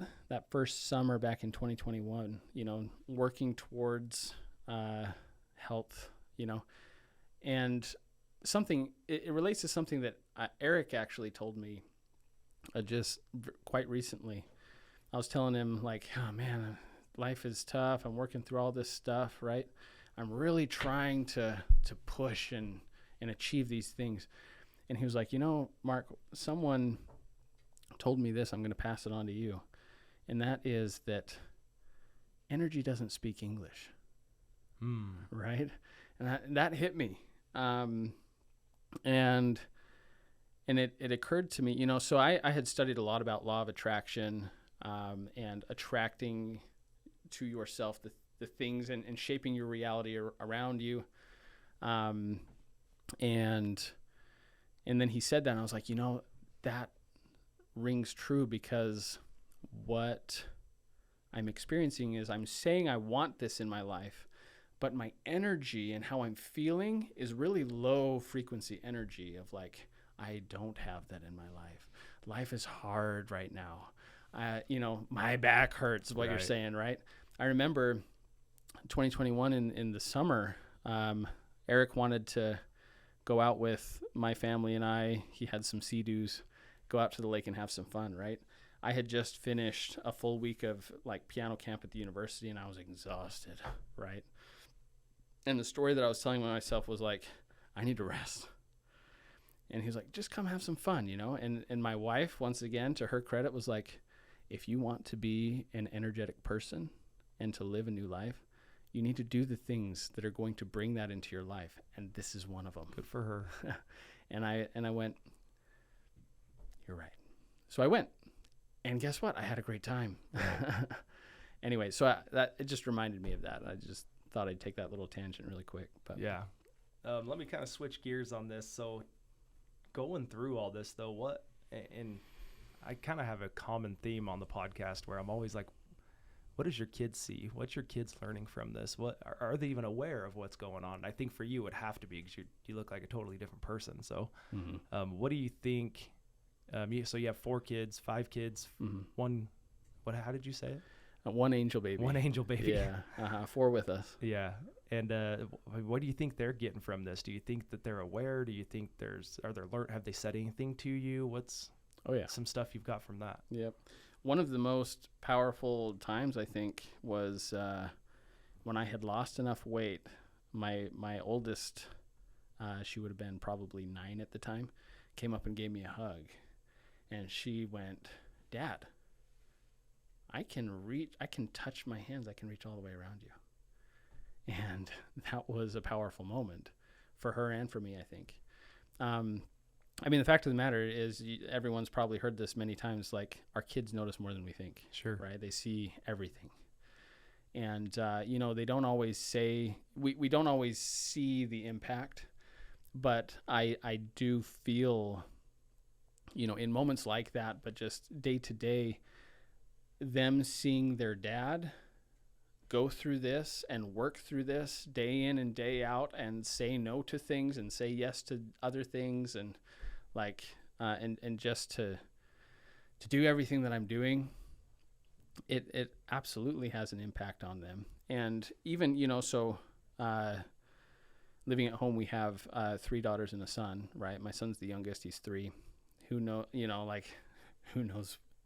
first summer back in 2021, working towards health, and something, it relates to something that Eric actually told me just quite recently. I was telling him, like, oh man, life is tough. I'm working through all this stuff, right? I'm really trying to push and achieve these things. And he was like, Mark, someone told me this, I'm going to pass it on to you. And that is that energy doesn't speak English. Right? And that hit me. And it occurred to me, you know, so I had studied a lot about law of attraction, and attracting to yourself the things and shaping your reality around you. And then he said that, and I was like, you know, that rings true, because what I'm experiencing is I'm saying I want this in my life, but my energy and how I'm feeling is really low frequency energy of like, I don't have that in my life. Life is hard right now. You know, my back hurts, what you're saying, right? I remember 2021 in the summer, Eric wanted to go out with my family and I. He had some sea-doos, go out to the lake and have some fun, right? I had just finished a full week of like piano camp at the university, and I was exhausted, right? And the story that I was telling myself was like, I need to rest. And he was like, just come have some fun, you know? And my wife, once again, to her credit, was like, if you want to be an energetic person and to live a new life, you need to do the things that are going to bring that into your life. And this is one of them. Good for her. And I went, you're right. So I went. And guess what? I had a great time. Anyway, so it just reminded me of that. I just thought I'd take that little tangent really quick. But yeah. Let me kind of switch gears on this. So going through all this, though, and I kind of have a common theme on the podcast where I'm always like, what does your kids see? What's your kids learning from this? What are they even aware of what's going on? And I think for you, it would have to be, because you look like a totally different person. So what do you think? So you have 4 kids, 5 kids, one, how did you say it? One angel baby. One angel baby. Yeah. 4 with us. Yeah. And what do you think they're getting from this? Do you think that they're aware? Do you think have they said anything to you? Some stuff you've got from that? Yep. One of the most powerful times, I think, was when I had lost enough weight. My oldest, she would have been probably 9 at the time, came up and gave me a hug. And she went, Dad, I can touch my hands. I can reach all the way around you. And that was a powerful moment for her and for me, I think. I mean, the fact of the matter is, everyone's probably heard this many times, like, our kids notice more than we think. Sure. Right? They see everything. And, you know, they don't always say, we don't always see the impact, but I do feel, you know, in moments like that, but just day to day, them seeing their dad go through this and work through this day in and day out and say no to things and say yes to other things, and like, and just to do everything that I'm doing, it absolutely has an impact on them. And even, you know, so, living at home, we have 3 daughters and a son, right? My son's the youngest. He's 3. Who knows?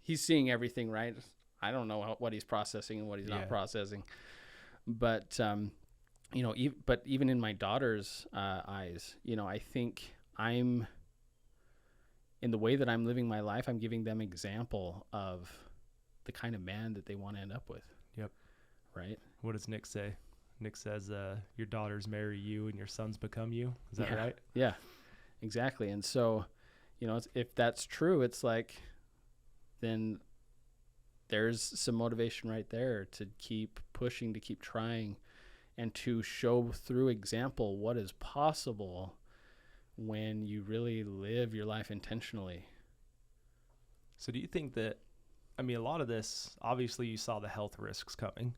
He's seeing everything, right? I don't know what he's processing and what he's not processing. But, you know, but even in my daughter's eyes, you know, I think in the way that I'm living my life, I'm giving them example of the kind of man that they want to end up with. Yep. Right? What does Nick say? Nick says, your daughters marry you and your sons become you. Is that right? Yeah, exactly. And so, you know, if that's true, it's like, then there's some motivation right there to keep pushing, to keep trying, and to show through example what is possible when you really live your life intentionally. So do you think that, I mean, a lot of this, obviously you saw the health risks coming,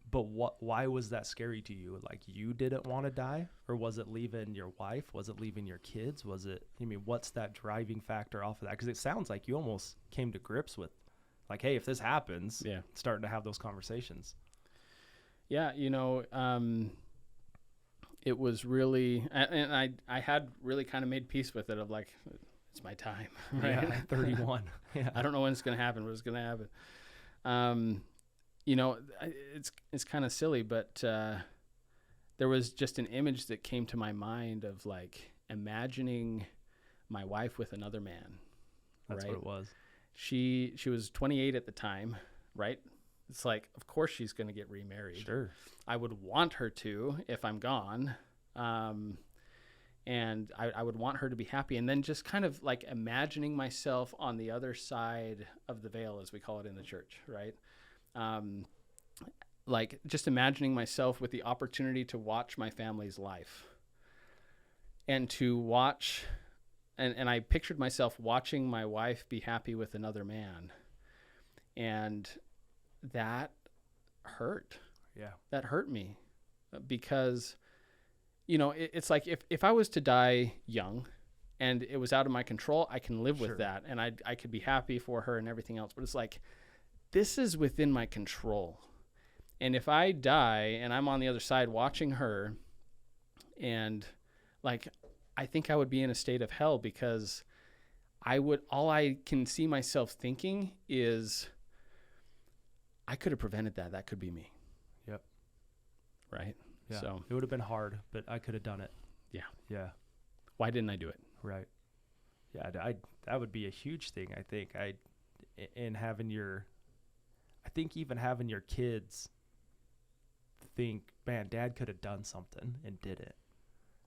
but why was that scary to you? Like, you didn't want to die? Or was it leaving your wife? Was it leaving your kids? What's that driving factor off of that? Because it sounds like you almost came to grips with, like, hey, if this happens, starting to have those conversations. Yeah, you know, it was really, and I had really kind of made peace with it, of like, it's my time, right? Yeah, 31. Yeah. I don't know when it's going to happen, but it's going to happen. You know, it's kind of silly, but there was just an image that came to my mind of like imagining my wife with another man. That's right? what it was. She was 28 at the time, right? It's like, of course she's going to get remarried. Sure. I would want her to if I'm gone. And I would want her to be happy. And then just kind of like imagining myself on the other side of the veil, as we call it in the church, right? Like just imagining myself with the opportunity to watch my family's life and to watch, and I pictured myself watching my wife be happy with another man. And that hurt. Yeah. That hurt me because, you know, it's like if I was to die young and it was out of my control, I can live with that. And I could be happy for her and everything else. But it's like, this is within my control. And if I die and I'm on the other side watching her, and like, I think I would be in a state of hell because all I can see myself thinking is, I could have prevented that. That could be me. Yep. Right. Yeah. So it would have been hard, but I could have done it. Yeah. Yeah. Why didn't I do it? Right. Yeah. That would be a huge thing. I think even having your kids think, man, Dad could have done something and did it.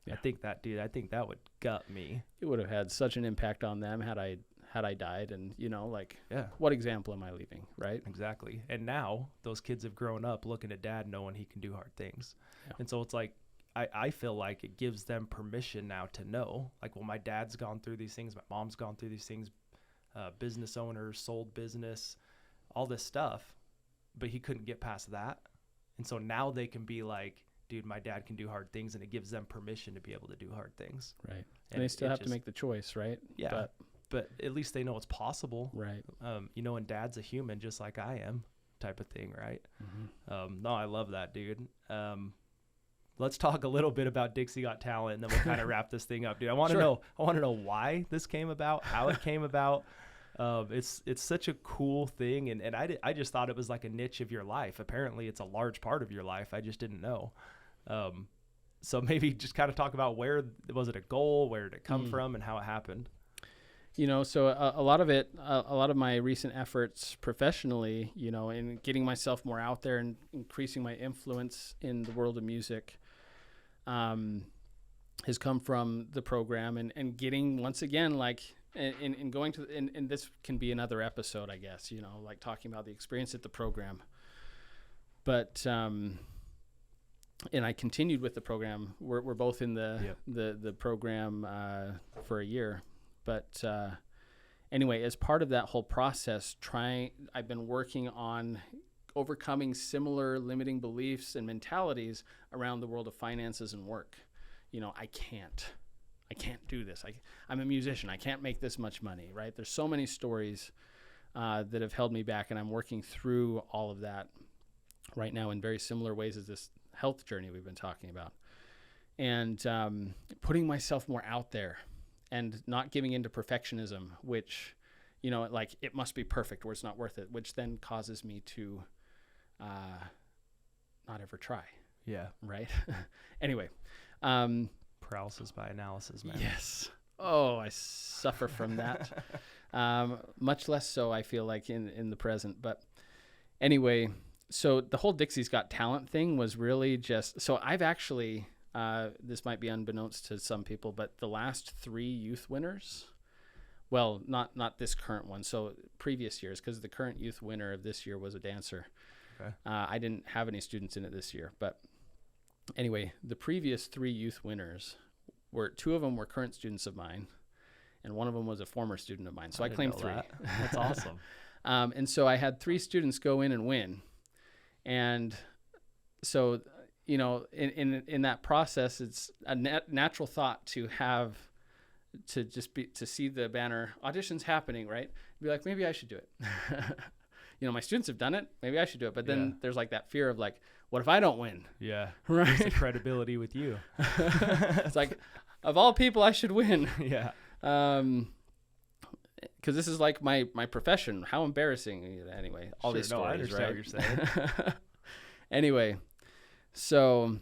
Yeah. I think that would gut me. It would have had such an impact on them had I died. And, you know, like, yeah, what example am I leaving? Right. Exactly. And now those kids have grown up looking at Dad, knowing he can do hard things. Yeah. And so it's like, I feel like it gives them permission now to know, like, well, my dad's gone through these things. My mom's gone through these things, business owners, sold business, all this stuff, but he couldn't get past that. And so now they can be like, dude, my dad can do hard things, and it gives them permission to be able to do hard things. Right. And they still have to make the choice, right? Yeah. But at least they know it's possible. Right. You know, and Dad's a human just like I am, type of thing, right? Mm-hmm. No, I love that, dude. Let's talk a little bit about Dixie Got Talent, and then we'll kind of wrap this thing up, dude. I want to know why this came about, how it came about. It's such a cool thing, and I just thought it was like a niche of your life. Apparently, it's a large part of your life. I just didn't know. So maybe just kind of talk about, where was it a goal, where did it come from, and how it happened? You know, so a lot of my recent efforts professionally, you know, in getting myself more out there and increasing my influence in the world of music, has come from the program and getting, once again, like, in going to, and this can be another episode, I guess, you know, like talking about the experience at the program. But, and I continued with the program. We're both in the program for a year. But anyway, as part of that whole process, I've been working on overcoming similar limiting beliefs and mentalities around the world of finances and work. You know, I can't do this. I'm a musician. I can't make this much money, right? There's so many stories that have held me back, and I'm working through all of that right now in very similar ways as this health journey we've been talking about. And putting myself more out there and not giving into perfectionism, which, you know, like, it must be perfect or it's not worth it, which then causes me to not ever try. Yeah. Right. Anyway. Paralysis by analysis, man. Yes. Oh, I suffer from that. Much less so, I feel like, in the present. But anyway, so the whole Dixie's Got Talent thing was really just, so I've actually, this might be unbeknownst to some people, but the last 3 youth winners, well, not this current one, so previous years, because the current youth winner of this year was a dancer. Okay. I didn't have any students in it this year, but anyway, the previous 3 youth winners 2 of them were current students of mine, and one of them was a former student of mine. So I claimed 3. That's awesome. And so I had 3 students go in and win. And so, you know, in that process, it's a natural thought to see the banner auditions happening, right? Be like, maybe I should do it. You know, my students have done it. Maybe I should do it. But then there's like that fear of like, what if I don't win? Yeah. Right. There's the credibility with you. It's like, of all people, I should win. Yeah. Because this is like my profession. How embarrassing. Anyway, all these stories, I understand right? what you're saying. Anyway, so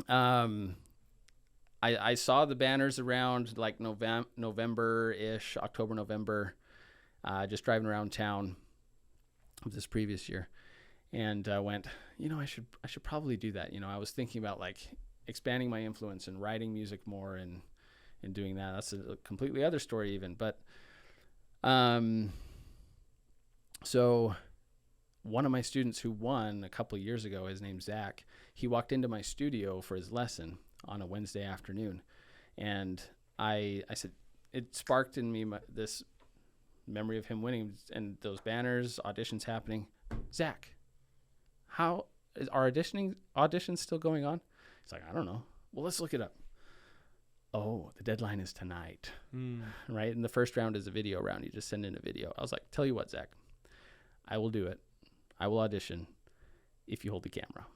I saw the banners around like November-ish, October, November, just driving around town of this previous year, and went, you know, I should probably do that. You know, I was thinking about like expanding my influence and writing music more and doing that. That's a completely other story even. But so one of my students who won a couple of years ago, his name's Zach, he walked into my studio for his lesson on a Wednesday afternoon. And I said, it sparked in me this memory of him winning and those banners, auditions happening. Zach, how is our auditions still going on? He's like, I don't know. Well, let's look it up. Oh, the deadline is tonight, right? And the first round is a video round. You just send in a video. I was like, tell you what, Zach, I will do it. I will audition if you hold the camera.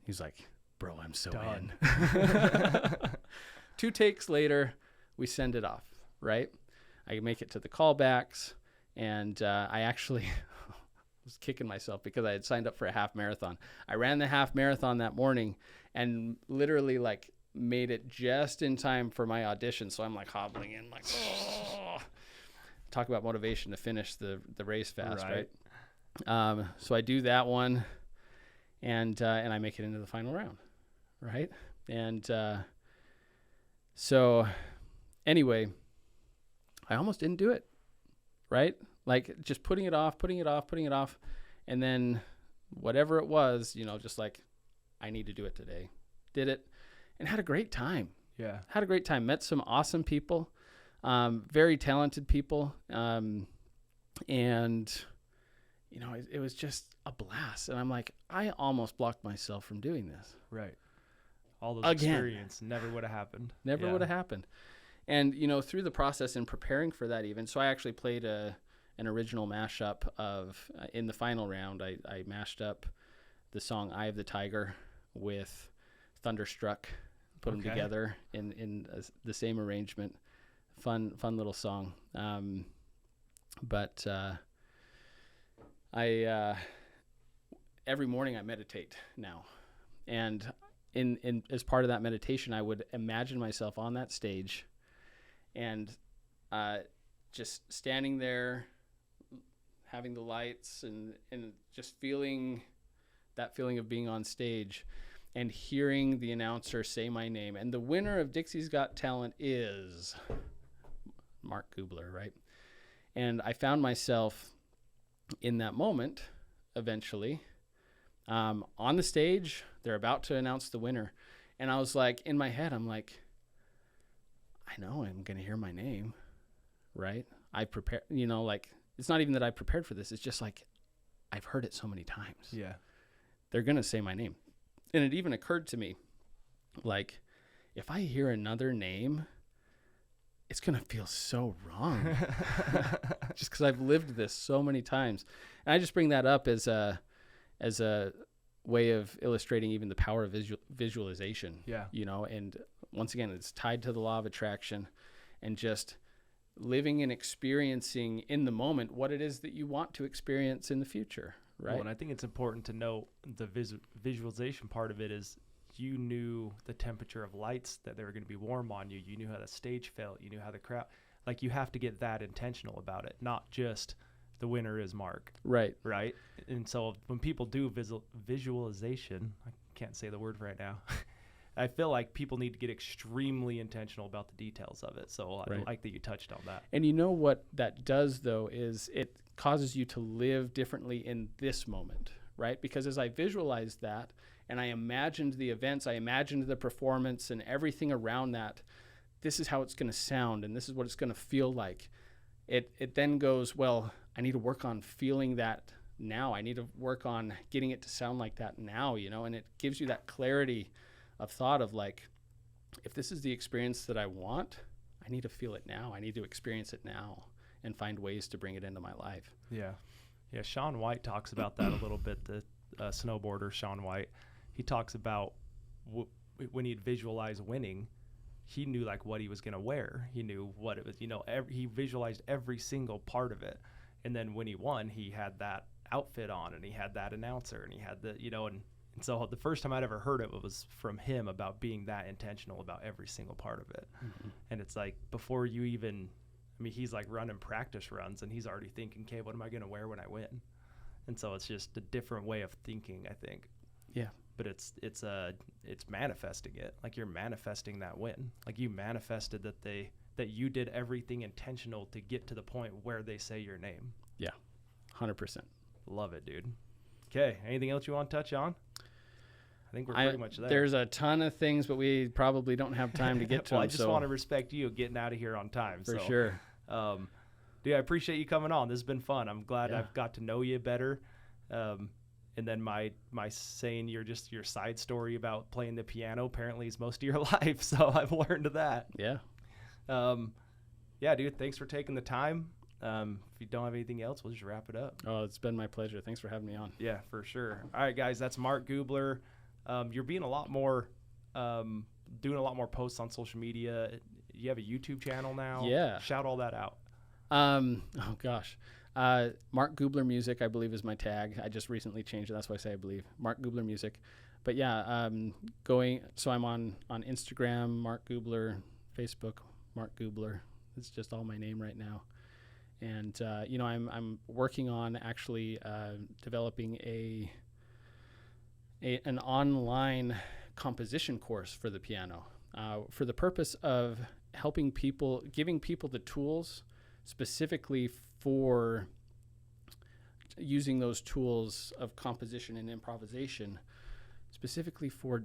He's like, bro, I'm so Done. in. 2 takes later, we send it off, right? I make it to the callbacks, and I actually was kicking myself because I had signed up for a half marathon. I ran the half marathon that morning and literally like made it just in time for my audition. So I'm like hobbling in like, oh. Talk about motivation to finish the race fast, right? So I do that one, and I make it into the final round, right? And so anyway, I almost didn't do it, right? Like just putting it off. And then whatever it was, just like, I need to do it today. Did it and had a great time. Yeah. Had a great time. Met some awesome people, very talented people. And, it was just a blast. And I'm like, I almost blocked myself from doing this. Right. All those Again. experience never would have happened. Never would have happened. And, through the process in preparing for that even, so I actually played an original mashup of, in the final round, I mashed up the song Eye of the Tiger with Thunderstruck, put them together in the same arrangement. Fun little song. But I every morning I meditate now. And in as part of that meditation, I would imagine myself on that stage and just standing there, having the lights and just feeling that feeling of being on stage and hearing the announcer say my name. And the winner of Dixie's Got Talent is Mark Gubler, right? And I found myself in that moment eventually on the stage. They're about to announce the winner. And I was like, in my head, I'm like, I know I'm going to hear my name, right? I prepare, it's not even that I prepared for this. It's just like, I've heard it so many times. Yeah. They're going to say my name. And it even occurred to me, like, if I hear another name, it's going to feel so wrong just because I've lived this so many times. And I just bring that up as a way of illustrating even the power of visualization. Yeah. And once again, it's tied to the law of attraction and just living and experiencing in the moment what it is that you want to experience in the future, right? Well, and I think it's important to note the visualization part of it is you knew the temperature of lights, that they were going to be warm on you. You knew how the stage felt. You knew how the crowd, like, you have to get that intentional about it, not just the winner is Mark. Right. Right. And so when people do visualization, I can't say the word right now. I feel like people need to get extremely intentional about the details of it. So I like that you touched on that. And what that does, though, is it causes you to live differently in this moment, right? Because as I visualized that and I imagined the events, I imagined the performance and everything around that, this is how it's going to sound and this is what it's going to feel like. It then goes, well, I need to work on feeling that now. I need to work on getting it to sound like that now, and it gives you that clarity of thought of like, if this is the experience that I want, I need to feel it now. I need to experience it now and find ways to bring it into my life. Yeah. Yeah. Shaun White talks about that a little bit. The snowboarder, Shaun White, he talks about when he'd visualize winning, he knew like what he was going to wear. He knew what it was, he visualized every single part of it. And then when he won, he had that outfit on and he had that announcer and he had the, and so the first time I'd ever heard it was from him about being that intentional about every single part of it. Mm-hmm. And it's like, before you even, he's like running practice runs and he's already thinking, what am I going to wear when I win? And so it's just a different way of thinking, I think. Yeah. but it's manifesting it. Like you're manifesting that win. Like you manifested that you did everything intentional to get to the point where they say your name. Yeah, 100%. Love it, dude. Okay, anything else you want to touch on? I think we're pretty much there. There's a ton of things, but we probably don't have time to get to well, them. I just want to respect you getting out of here on time. For sure. Dude, I appreciate you coming on. This has been fun. I'm glad I've got to know you better. And then my saying your side story about playing the piano apparently is most of your life. So I've learned that. Yeah. Yeah, dude, thanks for taking the time. If you don't have anything else, we'll just wrap it up. Oh, it's been my pleasure. Thanks for having me on. Yeah, for sure. All right, guys, that's Mark Gubler. You're being a lot more, doing a lot more posts on social media. You have a YouTube channel now. Yeah. Shout all that out. Oh gosh. Mark Gubler Music, I believe, is my tag. I just recently changed it. That's why I say I believe. Mark Gubler Music. But yeah, so I'm on Instagram, Mark Gubler, Facebook, Mark Gubler. It's just all my name right now. And I'm working on actually developing an online composition course for the piano, for the purpose of helping people, giving people the tools specifically for using those tools of composition and improvisation, specifically for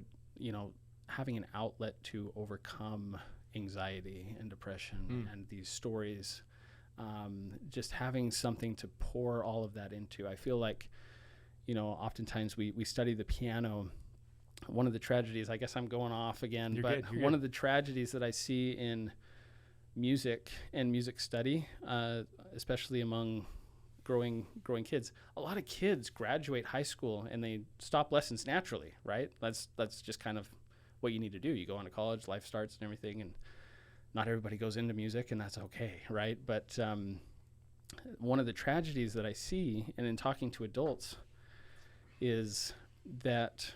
having an outlet to overcome anxiety and depression and these stories. Just having something to pour all of that into. I feel like, oftentimes we study the piano. One of the tragedies, I guess I'm going off again, but one of the tragedies that I see in music and music study, especially among growing kids, a lot of kids graduate high school and they stop lessons naturally, right? That's just kind of what you need to do. You go on to college, life starts and everything, and not everybody goes into music, and that's okay, right? But one of the tragedies that I see, and in talking to adults, is that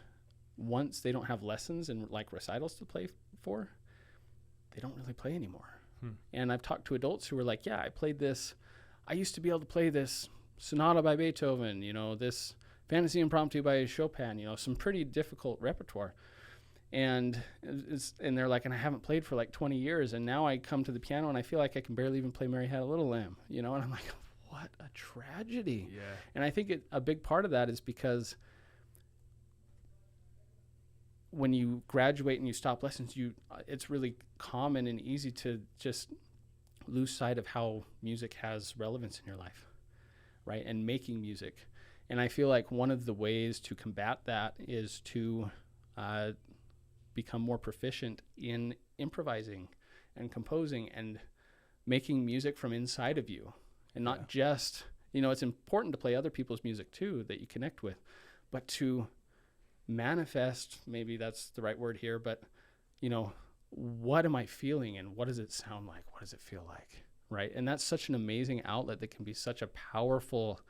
once they don't have lessons and like recitals to play for, they don't really play anymore. And I've talked to adults who are like, yeah, I used to be able to play this sonata by Beethoven, this fantasy impromptu by Chopin, some pretty difficult repertoire. And they're like, and I haven't played for like 20 years, and now I come to the piano and I feel like I can barely even play Mary Had a Little Lamb, and I'm like, what a tragedy. Yeah. And I think a big part of that is because when you graduate and you stop lessons, it's really common and easy to just lose sight of how music has relevance in your life, right? And making music. And I feel like one of the ways to combat that is to become more proficient in improvising and composing and making music from inside of you, and not just, it's important to play other people's music too that you connect with, but to manifest, maybe that's the right word here, but what am I feeling and what does it sound like? What does it feel like? Right? And that's such an amazing outlet that can be such a powerful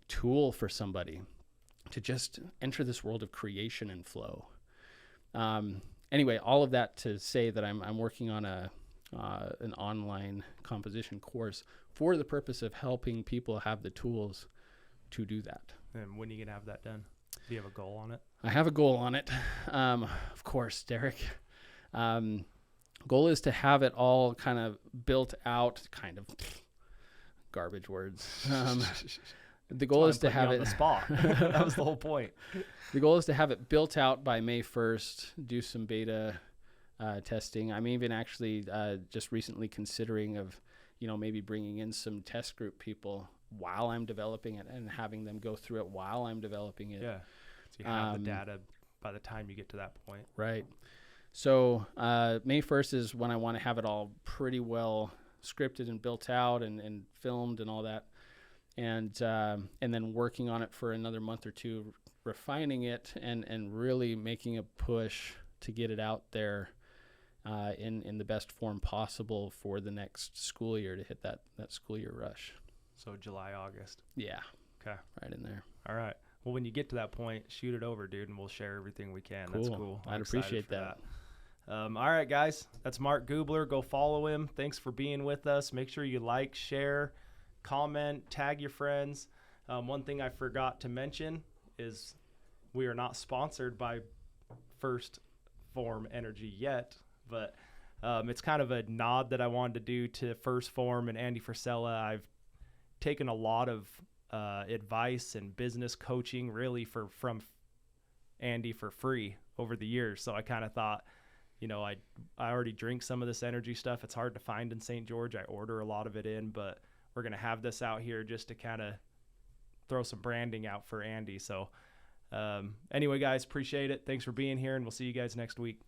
tool for somebody to just enter this world of creation and flow. Anyway, all of that to say that I'm working on an online composition course for the purpose of helping people have the tools to do that. And when are you gonna have that done? Do you have a goal on it? I have a goal on it. Of course, Derek. Goal is to have it all kind of built out, kind of garbage words. The goal is to have it on the spot. That was the whole point. The goal is to have it built out by May 1st, do some beta testing. I'm even actually just recently considering of, maybe bringing in some test group people while I'm developing it and having them go through it while I'm developing it. Yeah. So you have the data by the time you get to that point. Right. So May 1st is when I want to have it all pretty well scripted and built out and filmed and all that. And then working on it for another month or two, refining it and really making a push to get it out there in the best form possible for the next school year to hit that school year rush. So July, August. Yeah. Okay. Right in there. All right. Well, when you get to that point, shoot it over, dude, and we'll share everything we can. Cool. That's cool. I'd appreciate that. All right, guys. That's Mark Gubler. Go follow him. Thanks for being with us. Make sure you like, share, comment, tag your friends. One thing I forgot to mention is we are not sponsored by First Form Energy yet, but it's kind of a nod that I wanted to do to First Form and Andy Frisella. I've taken a lot of advice and business coaching really from Andy for free over the years. So I kind of thought, I already drink some of this energy stuff. It's hard to find in St. George. I order a lot of it in, but we're going to have this out here just to kind of throw some branding out for Andy. So anyway, guys, appreciate it. Thanks for being here, and we'll see you guys next week.